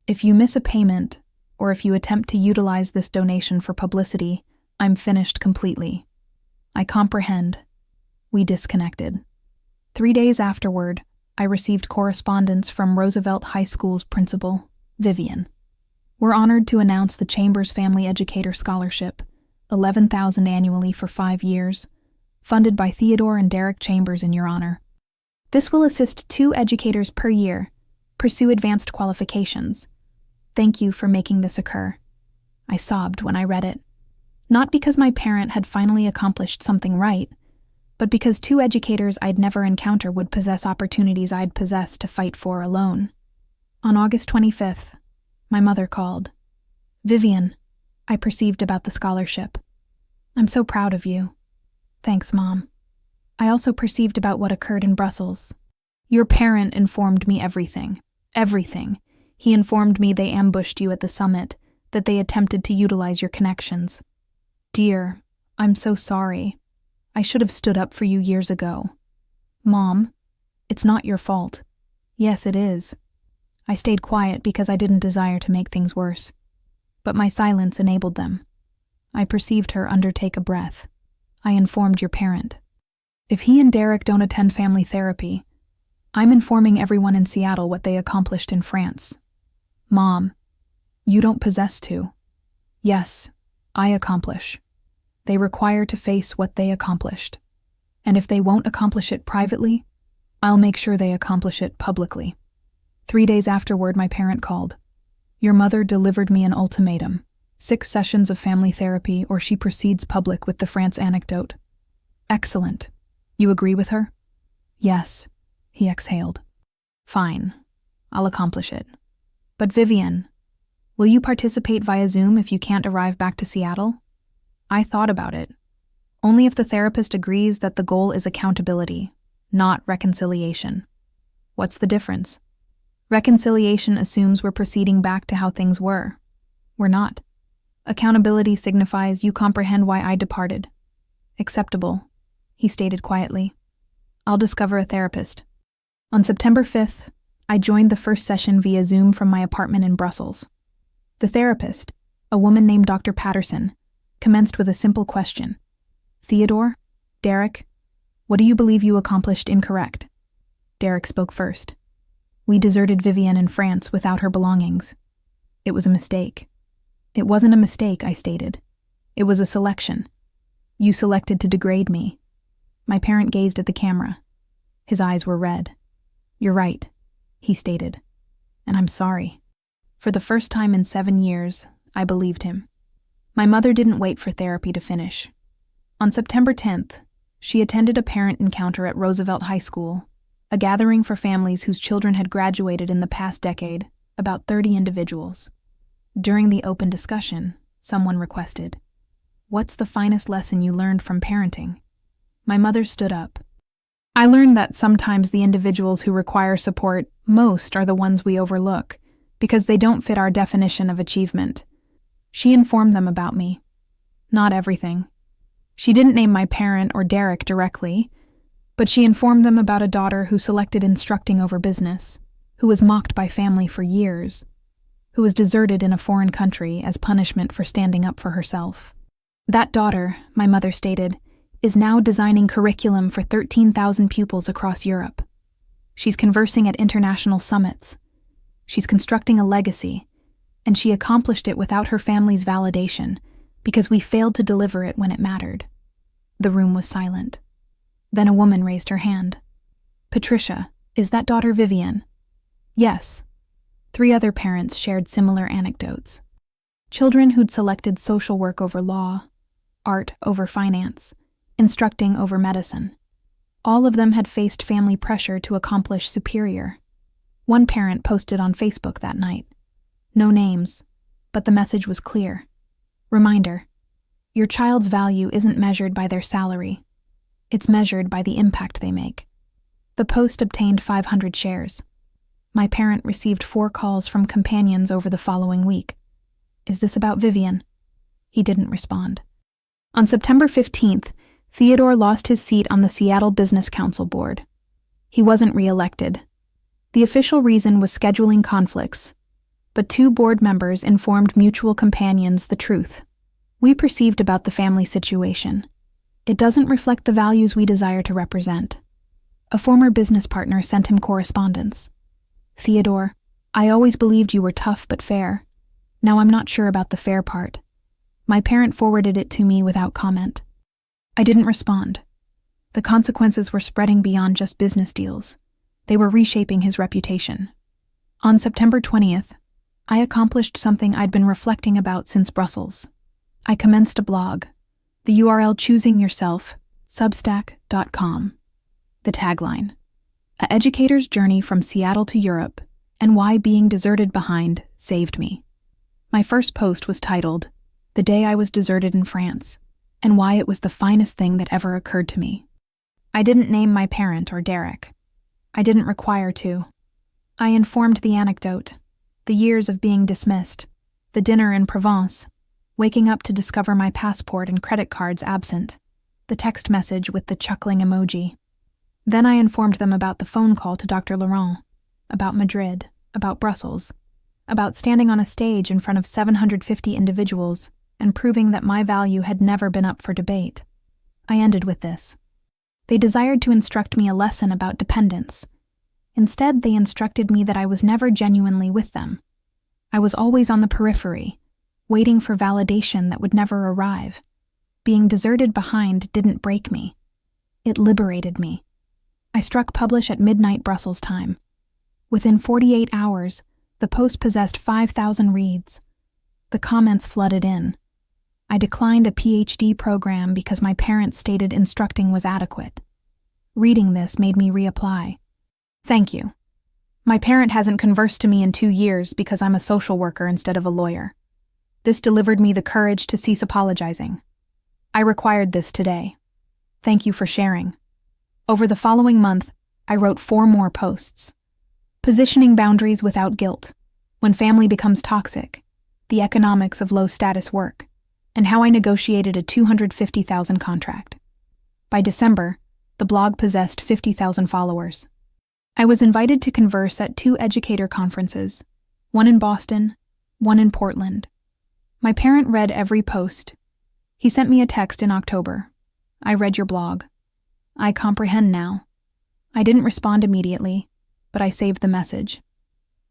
if you miss a payment, or if you attempt to utilize this donation for publicity, I'm finished completely. I comprehend. We disconnected. 3 days afterward, I received correspondence from Roosevelt High School's principal, Vivian. We're honored to announce the Chambers Family Educator Scholarship, $11,000 annually for 5 years, funded by Theodore and Derek Chambers in your honor. This will assist 2 educators per year pursue advanced qualifications. Thank you for making this occur. I sobbed when I read it. Not because my parent had finally accomplished something right, but because 2 educators I'd never encounter would possess opportunities I'd possess to fight for alone. On August 25th, my mother called. Vivian, I perceived about the scholarship. I'm so proud of you. Thanks, Mom. I also perceived about what occurred in Brussels. Your parent informed me everything. Everything. He informed me they ambushed you at the summit, that they attempted to utilize your connections. Dear, I'm so sorry. I should have stood up for you years ago. Mom, it's not your fault. Yes, it is. I stayed quiet because I didn't desire to make things worse. But my silence enabled them. I perceived her undertake a breath. I informed your parent. If he and Derek don't attend family therapy, I'm informing everyone in Seattle what they accomplished in France. Mom, you don't possess to. Yes, I accomplish. They require to face what they accomplished. And if they won't accomplish it privately, I'll make sure they accomplish it publicly. 3 days afterward, my parent called. Your mother delivered me an ultimatum. 6 sessions of family therapy or she proceeds public with the France anecdote. Excellent. You agree with her? Yes, he exhaled. Fine. I'll accomplish it. But Vivian, will you participate via Zoom if you can't arrive back to Seattle? I thought about it. Only if the therapist agrees that the goal is accountability, not reconciliation. What's the difference? Reconciliation assumes we're proceeding back to how things were. We're not. Accountability signifies you comprehend why I departed. Acceptable, he stated quietly. I'll discover a therapist. On September 5th, I joined the first session via Zoom from my apartment in Brussels. The therapist, a woman named Dr. Patterson, commenced with a simple question. Theodore? Derek? What do you believe you accomplished incorrect? Derek spoke first. We deserted Vivian in France without her belongings. It was a mistake. It wasn't a mistake, I stated. It was a selection. You selected to degrade me. My parent gazed at the camera. His eyes were red. You're right, he stated. And I'm sorry. For the first time in 7 years, I believed him. My mother didn't wait for therapy to finish. On September 10th, she attended a parent encounter at Roosevelt High School, a gathering for families whose children had graduated in the past decade, about 30 individuals. During the open discussion, someone requested, "What's the finest lesson you learned from parenting?" My mother stood up. I learned that sometimes the individuals who require support most are the ones we overlook, because they don't fit our definition of achievement. She informed them about me. Not everything. She didn't name my parent or Derek directly, but she informed them about a daughter who selected instructing over business, who was mocked by family for years, who was deserted in a foreign country as punishment for standing up for herself. That daughter, my mother stated, is now designing curriculum for 13,000 pupils across Europe. She's conversing at international summits. She's constructing a legacy, and she accomplished it without her family's validation because we failed to deliver it when it mattered. The room was silent. Then a woman raised her hand. Patricia, is that daughter Vivian? Yes. 3 other parents shared similar anecdotes. Children who'd selected social work over law, art over finance, instructing over medicine. All of them had faced family pressure to accomplish superior. One parent posted on Facebook that night. No names, but the message was clear. Reminder, your child's value isn't measured by their salary. It's measured by the impact they make. The post obtained 500 shares. My parent received 4 calls from companions over the following week. Is this about Vivian? He didn't respond. On September 15th, Theodore lost his seat on the Seattle Business Council board. He wasn't re-elected. The official reason was scheduling conflicts, but 2 board members informed mutual companions the truth. We perceived about the family situation. It doesn't reflect the values we desire to represent. A former business partner sent him correspondence. Theodore, I always believed you were tough but fair. Now I'm not sure about the fair part. My parent forwarded it to me without comment. I didn't respond. The consequences were spreading beyond just business deals. They were reshaping his reputation. On September 20th, I accomplished something I'd been reflecting about since Brussels. I commenced a blog. The URL Choosing Yourself, substack.com. The tagline: A educator's journey from Seattle to Europe and why being deserted behind saved me. My first post was titled, The Day I Was Deserted in France, and why it was the finest thing that ever occurred to me. I didn't name my parent or Derek. I didn't require to. I informed the anecdote, the years of being dismissed, the dinner in Provence, waking up to discover my passport and credit cards absent, the text message with the chuckling emoji. Then I informed them about the phone call to Dr. Laurent, about Madrid, about Brussels, about standing on a stage in front of 750 individuals and proving that my value had never been up for debate. I ended with this. They desired to instruct me a lesson about dependence. Instead, they instructed me that I was never genuinely with them. I was always on the periphery, waiting for validation that would never arrive. Being deserted behind didn't break me. It liberated me. I struck publish at midnight Brussels time. Within 48 hours, the post possessed 5,000 reads. The comments flooded in. I declined a PhD program because my parents stated instructing was adequate. Reading this made me reapply. Thank you. My parent hasn't conversed to me in 2 years because I'm a social worker instead of a lawyer. This delivered me the courage to cease apologizing. I required this today. Thank you for sharing. Over the following month, I wrote 4 more posts. Positioning boundaries without guilt, when family becomes toxic, the economics of low-status work, and how I negotiated a $250,000 contract. By December, the blog possessed 50,000 followers. I was invited to converse at 2 educator conferences, one in Boston, one in Portland. My parent read every post. He sent me a text in October. I read your blog. I comprehend now. I didn't respond immediately, but I saved the message.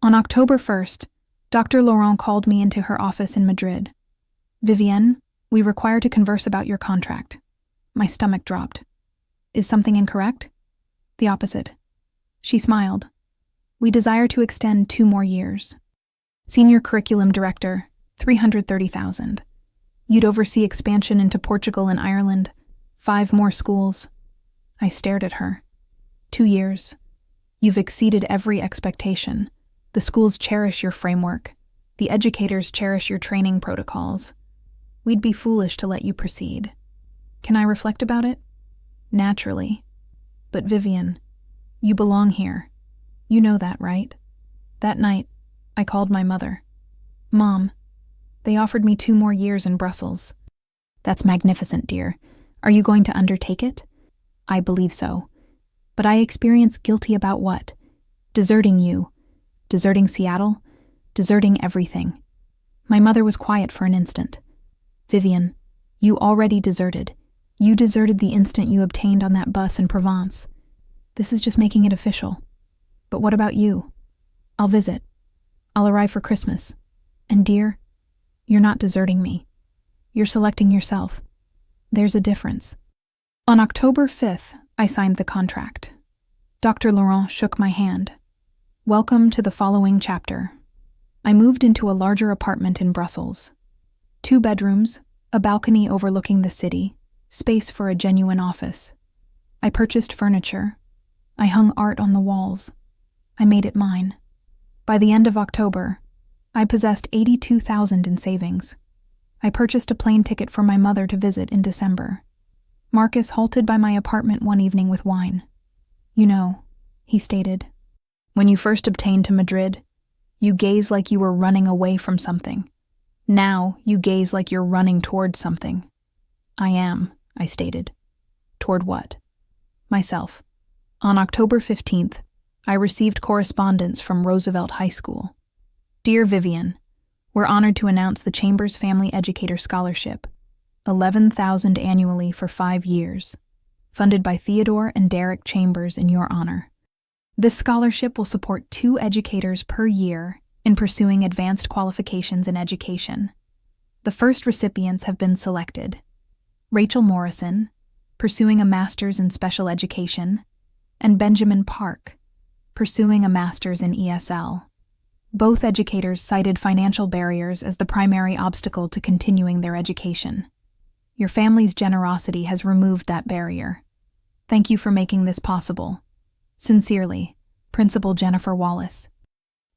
On October 1st, Dr. Laurent called me into her office in Madrid. Vivienne, we require to converse about your contract. My stomach dropped. Is something incorrect? The opposite. She smiled. We desire to extend 2 more years. Senior Curriculum Director, $330,000. You'd oversee expansion into Portugal and Ireland, 5 more schools. I stared at her. 2 years. You've exceeded every expectation. The schools cherish your framework. The educators cherish your training protocols. We'd be foolish to let you proceed. Can I reflect about it? Naturally. But Vivienne, you belong here. You know that, right? That night, I called my mother. Mom, they offered me 2 more years in Brussels. That's magnificent, dear. Are you going to undertake it? I believe so. But I experience guilty about what? Deserting you. Deserting Seattle. Deserting everything. My mother was quiet for an instant. Vivienne, you already deserted. You deserted the instant you obtained on that bus in Provence. This is just making it official. But what about you? I'll visit. I'll arrive for Christmas. And dear, you're not deserting me. You're selecting yourself. There's a difference. On October 5th, I signed the contract. Dr. Laurent shook my hand. Welcome to the following chapter. I moved into a larger apartment in Brussels. 2 bedrooms, a balcony overlooking the city, space for a genuine office. I purchased furniture. I hung art on the walls. I made it mine. By the end of October, I possessed $82,000 in savings. I purchased a plane ticket for my mother to visit in December. Marcus halted by my apartment one evening with wine. You know, he stated, when you first obtained to Madrid, you gaze like you were running away from something. Now you gaze like you're running towards something. I am, I stated. Toward what? Myself. On October 15th, I received correspondence from Roosevelt High School. Dear Vivian, we're honored to announce the Chambers Family Educator Scholarship, $11,000 annually for 5 years, funded by Theodore and Derek Chambers in your honor. This scholarship will support 2 educators per year in pursuing advanced qualifications in education. The first recipients have been selected: Rachel Morrison, pursuing a master's in special education, and Benjamin Park, pursuing a master's in ESL. Both educators cited financial barriers as the primary obstacle to continuing their education. Your family's generosity has removed that barrier. Thank you for making this possible. Sincerely, Principal Jennifer Wallace.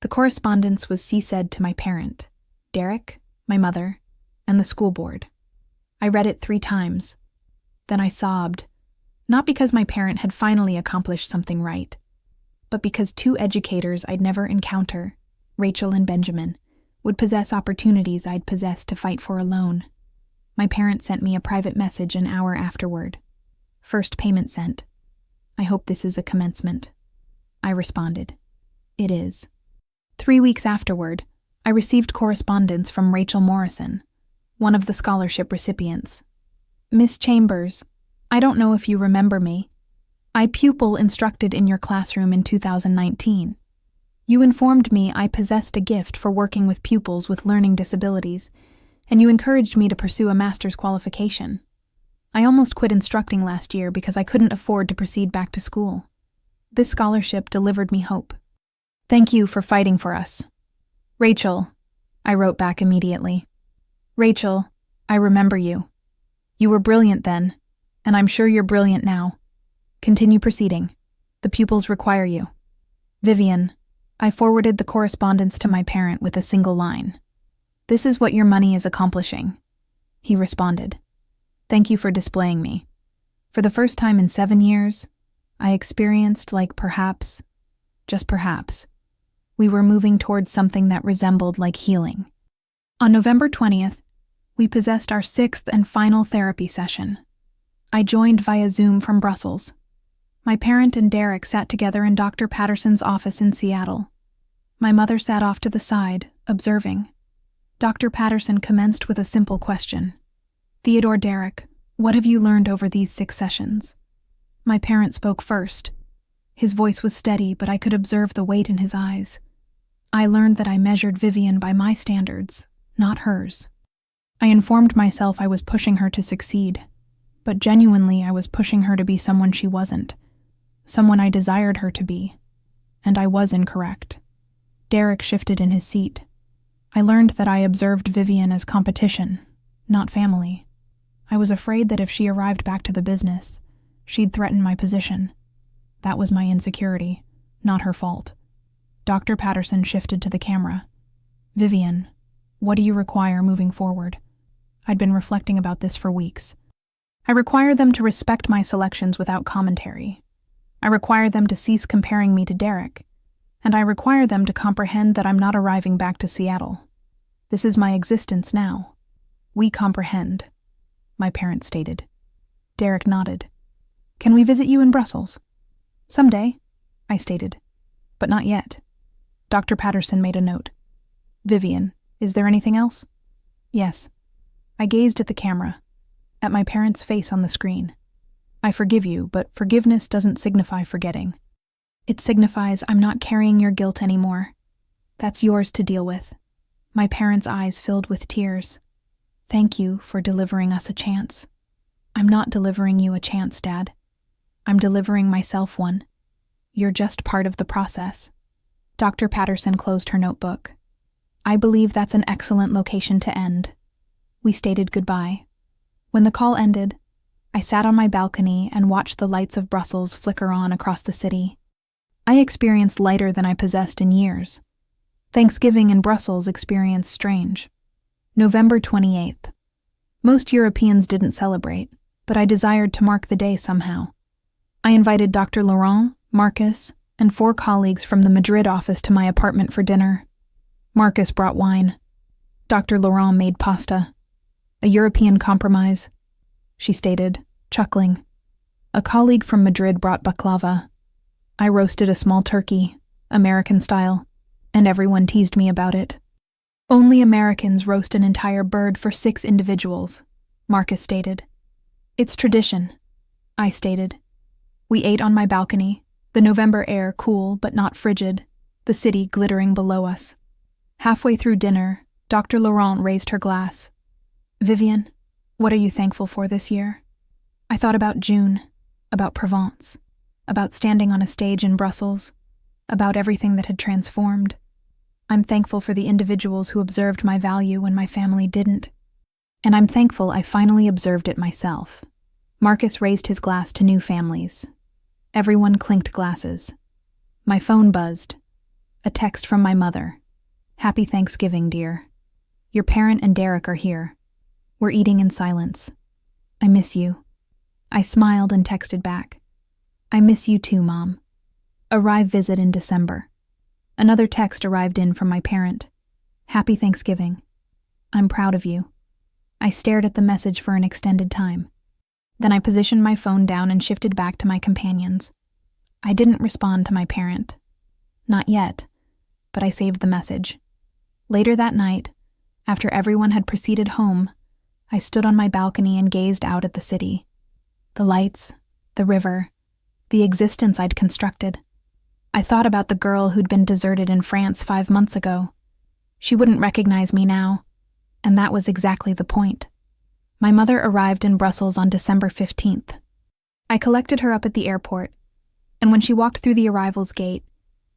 The correspondence was said to my parent, Derek, my mother, and the school board. I read it 3 times. Then I sobbed, not because my parent had finally accomplished something right, but because 2 educators I'd never encounter, Rachel and Benjamin, would possess opportunities I'd possessed to fight for alone. My parent sent me a private message an hour afterward. First payment sent. I hope this is a commencement. I responded. It is. 3 weeks afterward, I received correspondence from Rachel Morrison, one of the scholarship recipients. Miss Chambers, I don't know if you remember me. I pupil instructed in your classroom in 2019. You informed me I possessed a gift for working with pupils with learning disabilities, and you encouraged me to pursue a master's qualification. I almost quit instructing last year because I couldn't afford to proceed back to school. This scholarship delivered me hope. Thank you for fighting for us. Rachel, I wrote back immediately. Rachel, I remember you. You were brilliant then, and I'm sure you're brilliant now. Continue proceeding. The pupils require you. Vivian, I forwarded the correspondence to my parent with a single line. This is what your money is accomplishing. He responded. Thank you for displaying me. For the first time in 7 years, I experienced like perhaps, just perhaps, we were moving towards something that resembled like healing. On November 20th, we possessed our 6th and final therapy session. I joined via Zoom from Brussels. My parent and Derek sat together in Dr. Patterson's office in Seattle. My mother sat off to the side, observing. Dr. Patterson commenced with a simple question. Theodore Derek, what have you learned over these 6 sessions? My parent spoke first. His voice was steady, but I could observe the weight in his eyes. I learned that I measured Vivian by my standards, not hers. I informed myself I was pushing her to succeed, but genuinely I was pushing her to be someone she wasn't, someone I desired her to be, and I was incorrect. Derek shifted in his seat. I learned that I observed Vivian as competition, not family. I was afraid that if she arrived back to the business, she'd threaten my position. That was my insecurity, not her fault. Dr. Patterson shifted to the camera. Vivian, what do you require moving forward? I'd been reflecting about this for weeks. I require them to respect my selections without commentary. I require them to cease comparing me to Derek, and I require them to comprehend that I'm not arriving back to Seattle. This is my existence now. We comprehend, my parents stated. Derek nodded. Can we visit you in Brussels? Someday, I stated, but not yet. Dr. Patterson made a note. Vivian, is there anything else? Yes. I gazed at the camera, at my parents' face on the screen. I forgive you, but forgiveness doesn't signify forgetting. It signifies I'm not carrying your guilt anymore. That's yours to deal with. My parents' eyes filled with tears. Thank you for delivering us a chance. I'm not delivering you a chance, Dad. I'm delivering myself one. You're just part of the process. Dr. Patterson closed her notebook. I believe that's an excellent location to end. We stated goodbye. When the call ended, I sat on my balcony and watched the lights of Brussels flicker on across the city. I experienced lighter than I possessed in years. Thanksgiving in Brussels experienced strange. November 28th. Most Europeans didn't celebrate, but I desired to mark the day somehow. I invited Dr. Laurent, Marcus, and 4 colleagues from the Madrid office to my apartment for dinner. Marcus brought wine. Dr. Laurent made pasta. A European compromise, she stated, chuckling. A colleague from Madrid brought baklava. I roasted a small turkey, American style, and everyone teased me about it. Only Americans roast an entire bird for 6 individuals, Marcus stated. It's tradition, I stated. We ate on my balcony, the November air cool but not frigid, the city glittering below us. Halfway through dinner, Dr. Laurent raised her glass. Vivian, what are you thankful for this year? I thought about June, about Provence, about standing on a stage in Brussels, about everything that had transformed. I'm thankful for the individuals who observed my value when my family didn't. And I'm thankful I finally observed it myself. Marcus raised his glass to new families. Everyone clinked glasses. My phone buzzed. A text from my mother. Happy Thanksgiving, dear. Your parent and Derek are here. We're eating in silence. I miss you. I smiled and texted back. I miss you too, Mom. Arrive visit in December. Another text arrived in from my parent. Happy Thanksgiving. I'm proud of you. I stared at the message for an extended time. Then I positioned my phone down and shifted back to my companions. I didn't respond to my parent. Not yet, but I saved the message. Later that night, after everyone had proceeded home, I stood on my balcony and gazed out at the city. The lights, the river, the existence I'd constructed. I thought about the girl who'd been deserted in France 5 months ago. She wouldn't recognize me now, and that was exactly the point. My mother arrived in Brussels on December 15th. I collected her up at the airport, and when she walked through the arrivals gate,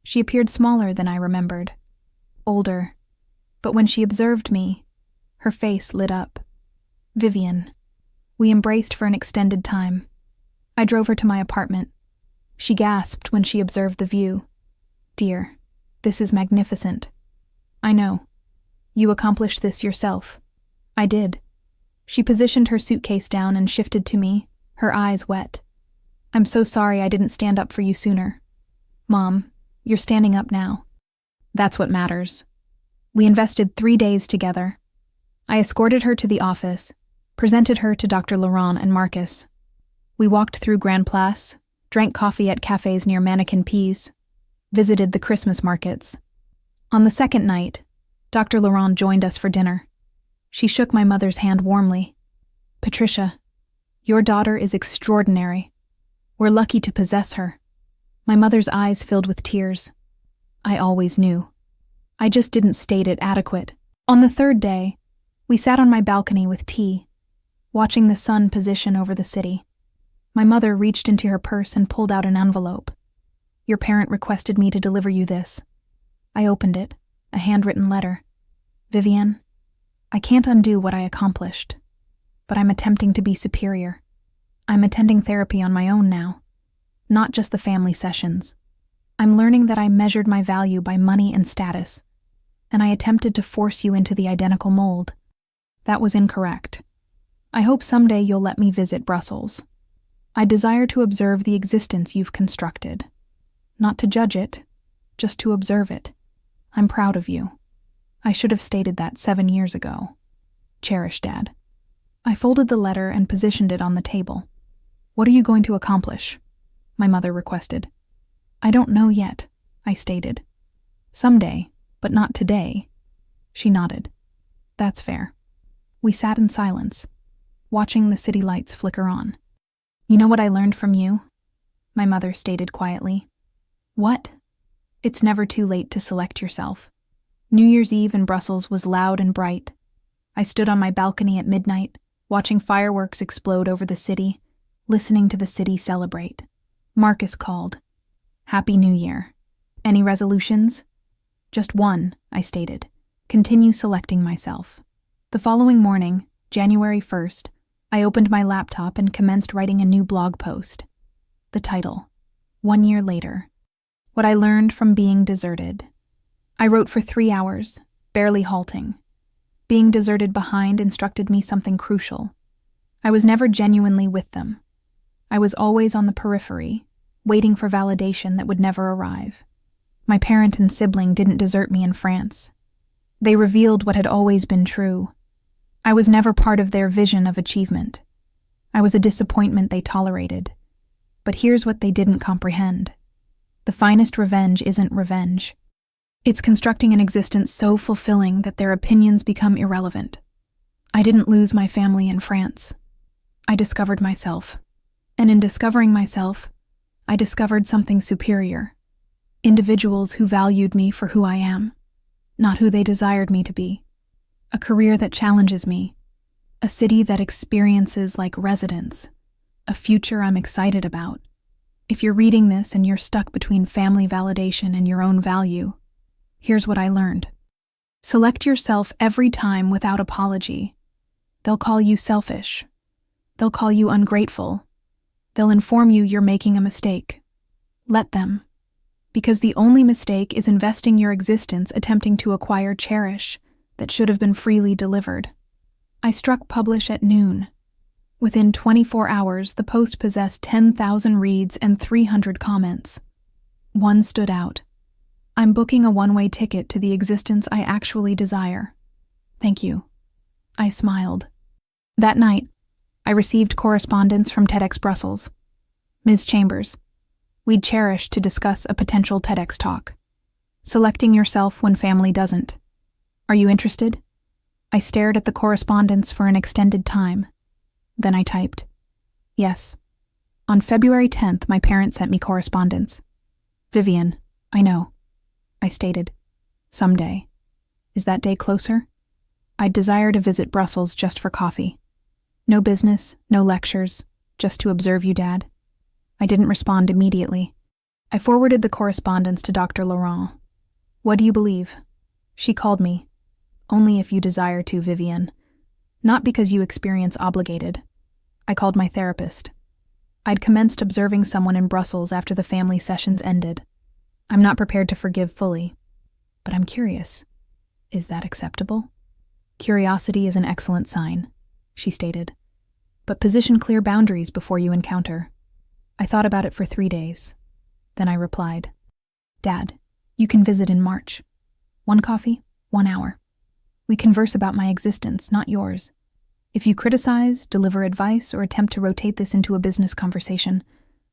she appeared smaller than I remembered, older, but when she observed me, her face lit up. Vivian. We embraced for an extended time. I drove her to my apartment. She gasped when she observed the view. Dear, this is magnificent. I know. You accomplished this yourself. I did. She positioned her suitcase down and shifted to me, her eyes wet. I'm so sorry I didn't stand up for you sooner. Mom, you're standing up now. That's what matters. We invested 3 days together. I escorted her to the office, presented her to Dr. Laurent and Marcus. We walked through Grand Place, drank coffee at cafes near Mannequin Peas, visited the Christmas markets. On the second night, Dr. Laurent joined us for dinner. She shook my mother's hand warmly. Patricia, your daughter is extraordinary. We're lucky to possess her. My mother's eyes filled with tears. I always knew. I just didn't state it adequate. On the third day, we sat on my balcony with tea, watching the sun position over the city. My mother reached into her purse and pulled out an envelope. Your parent requested me to deliver you this. I opened it, a handwritten letter. Vivian, I can't undo what I accomplished, but I'm attempting to be superior. I'm attending therapy on my own now, not just the family sessions. I'm learning that I measured my value by money and status, and I attempted to force you into the identical mold. That was incorrect. I hope someday you'll let me visit Brussels. I desire to observe the existence you've constructed. Not to judge it, just to observe it. I'm proud of you. I should have stated that 7 years ago. Cherish, Dad. I folded the letter and positioned it on the table. What are you going to accomplish? My mother requested. I don't know yet, I stated. Someday, but not today. She nodded. That's fair. We sat in silence, watching the city lights flicker on. You know what I learned from you? My mother stated quietly. What? It's never too late to select yourself. New Year's Eve in Brussels was loud and bright. I stood on my balcony at midnight, watching fireworks explode over the city, listening to the city celebrate. Marcus called. Happy New Year. Any resolutions? Just one, I stated. Continue selecting myself. The following morning, January 1st, I opened my laptop and commenced writing a new blog post. The title, 1 year later. What I learned from being deserted. I wrote for 3 hours, barely halting. Being deserted behind instructed me something crucial. I was never genuinely with them. I was always on the periphery, waiting for validation that would never arrive. My parent and sibling didn't desert me in France. They revealed what had always been true. I was never part of their vision of achievement. I was a disappointment they tolerated, But here's what they didn't comprehend. The finest revenge isn't revenge. It's constructing an existence so fulfilling that their opinions become irrelevant. I didn't lose my family in France. I discovered myself. And in discovering myself, I discovered something superior. Individuals who valued me for who I am, not who they desired me to be. A career that challenges me. A city that experiences like residence. A future I'm excited about. If you're reading this and you're stuck between family validation and your own value, here's what I learned. Select yourself every time without apology. They'll call you selfish. They'll call you ungrateful. They'll inform you you're making a mistake. Let them. Because the only mistake is investing your existence attempting to acquire cherish that should have been freely delivered. I struck publish at noon. Within 24 hours, the post possessed 10,000 reads and 300 comments. One stood out. I'm booking a one-way ticket to the existence I actually desire. Thank you. I smiled. That night, I received correspondence from TEDx Brussels. Ms. Chambers, we'd cherish to discuss a potential TEDx talk. Selecting yourself when family doesn't. Are you interested? I stared at the correspondence for an extended time. Then I typed, yes. On February 10th, my parents sent me correspondence. Vivian, I know. I stated, someday. Is that day closer? I'd desire to visit Brussels just for coffee. No business, no lectures, just to observe you, Dad. I didn't respond immediately. I forwarded the correspondence to Dr. Laurent. What do you believe? She called me. Only if you desire to, Vivian. Not because you experience obligated. I called my therapist. I'd commenced observing someone in Brussels after the family sessions ended. I'm not prepared to forgive fully, but I'm curious. Is that acceptable? Curiosity is an excellent sign, she stated. But position clear boundaries before you encounter. I thought about it for 3 days. Then I replied, Dad, you can visit in March. 1 coffee, 1 hour. We converse about my existence, not yours. If you criticize, deliver advice, or attempt to rotate this into a business conversation,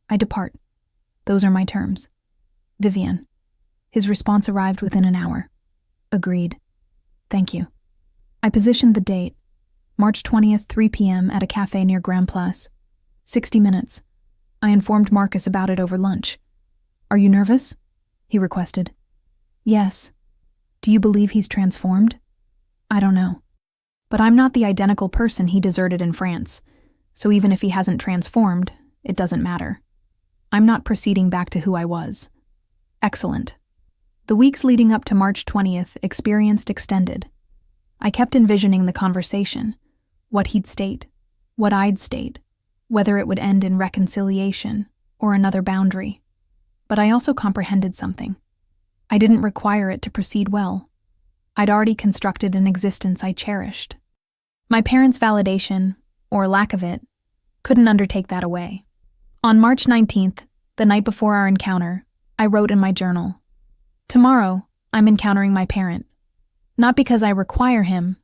I depart. Those are my terms. Vivian. His response arrived within an hour. Agreed. Thank you. I positioned the date, March 20th, 3 p.m. at a cafe near Grand Place. 60 minutes. I informed Marcus about it over lunch. Are you nervous? He requested. Yes. Do you believe he's transformed? I don't know. But I'm not the identical person he deserted in France, so even if he hasn't transformed, it doesn't matter. I'm not proceeding back to who I was. Excellent. The weeks leading up to March 20th experienced extended. I kept envisioning the conversation, what he'd state, what I'd state, whether it would end in reconciliation or another boundary. But I also comprehended something. I didn't require it to proceed well. I'd already constructed an existence I cherished. My parents' validation, or lack of it, couldn't undertake that away. On March 19th, the night before our encounter, I wrote in my journal, tomorrow, I'm encountering my parent. Not because I require him,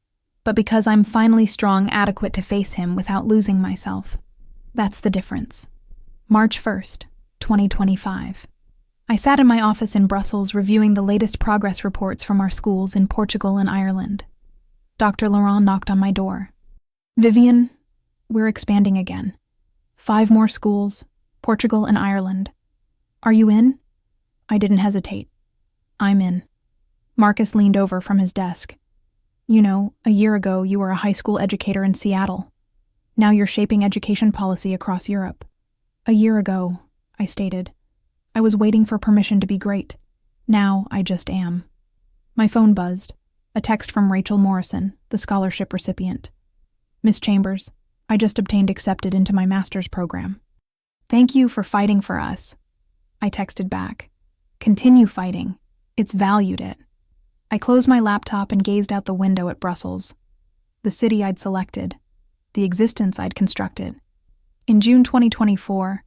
but because I'm finally strong adequate to face him without losing myself. That's the difference. March 1st, 2025. I sat in my office in Brussels reviewing the latest progress reports from our schools in Portugal and Ireland. Dr. Laurent knocked on my door. Vivian, we're expanding again. 5 more schools, Portugal and Ireland. Are you in? I didn't hesitate. I'm in. Marcus leaned over from his desk. You know, a year ago you were a high school educator in Seattle. Now you're shaping education policy across Europe. A year ago, I stated, I was waiting for permission to be great. Now I just am. My phone buzzed. A text from Rachel Morrison, the scholarship recipient. Miss Chambers, I just obtained accepted into my master's program. Thank you for fighting for us. I texted back. Continue fighting. It's valued it. I closed my laptop and gazed out the window at Brussels. The city I'd selected. The existence I'd constructed. In June 2024,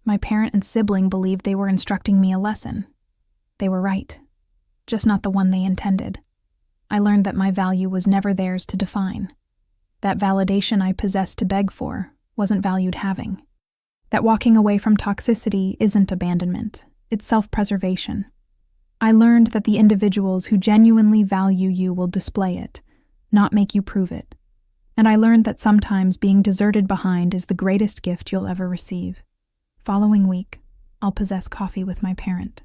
my parent and sibling believed they were instructing me a lesson. They were right. Just not the one they intended. I learned that my value was never theirs to define. That validation I possessed to beg for wasn't valued having. That walking away from toxicity isn't abandonment, it's self-preservation. I learned that the individuals who genuinely value you will display it, not make you prove it. And I learned that sometimes being deserted behind is the greatest gift you'll ever receive. Following week, I'll possess coffee with my parent.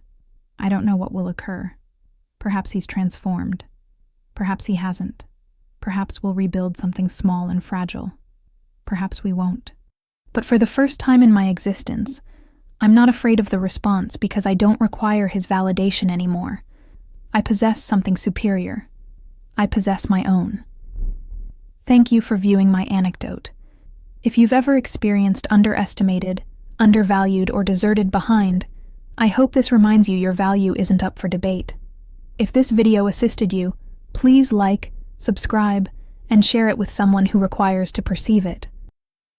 I don't know what will occur. Perhaps he's transformed. Perhaps he hasn't. Perhaps we'll rebuild something small and fragile. Perhaps we won't. But for the first time in my existence, I'm not afraid of the response because I don't require his validation anymore. I possess something superior. I possess my own. Thank you for viewing my anecdote. If you've ever experienced underestimated, undervalued, or deserted behind, I hope this reminds you your value isn't up for debate. If this video assisted you, please like, subscribe, and share it with someone who requires to perceive it.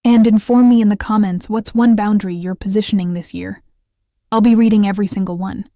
And inform me in the comments what's one boundary you're positioning this year. I'll be reading every single one.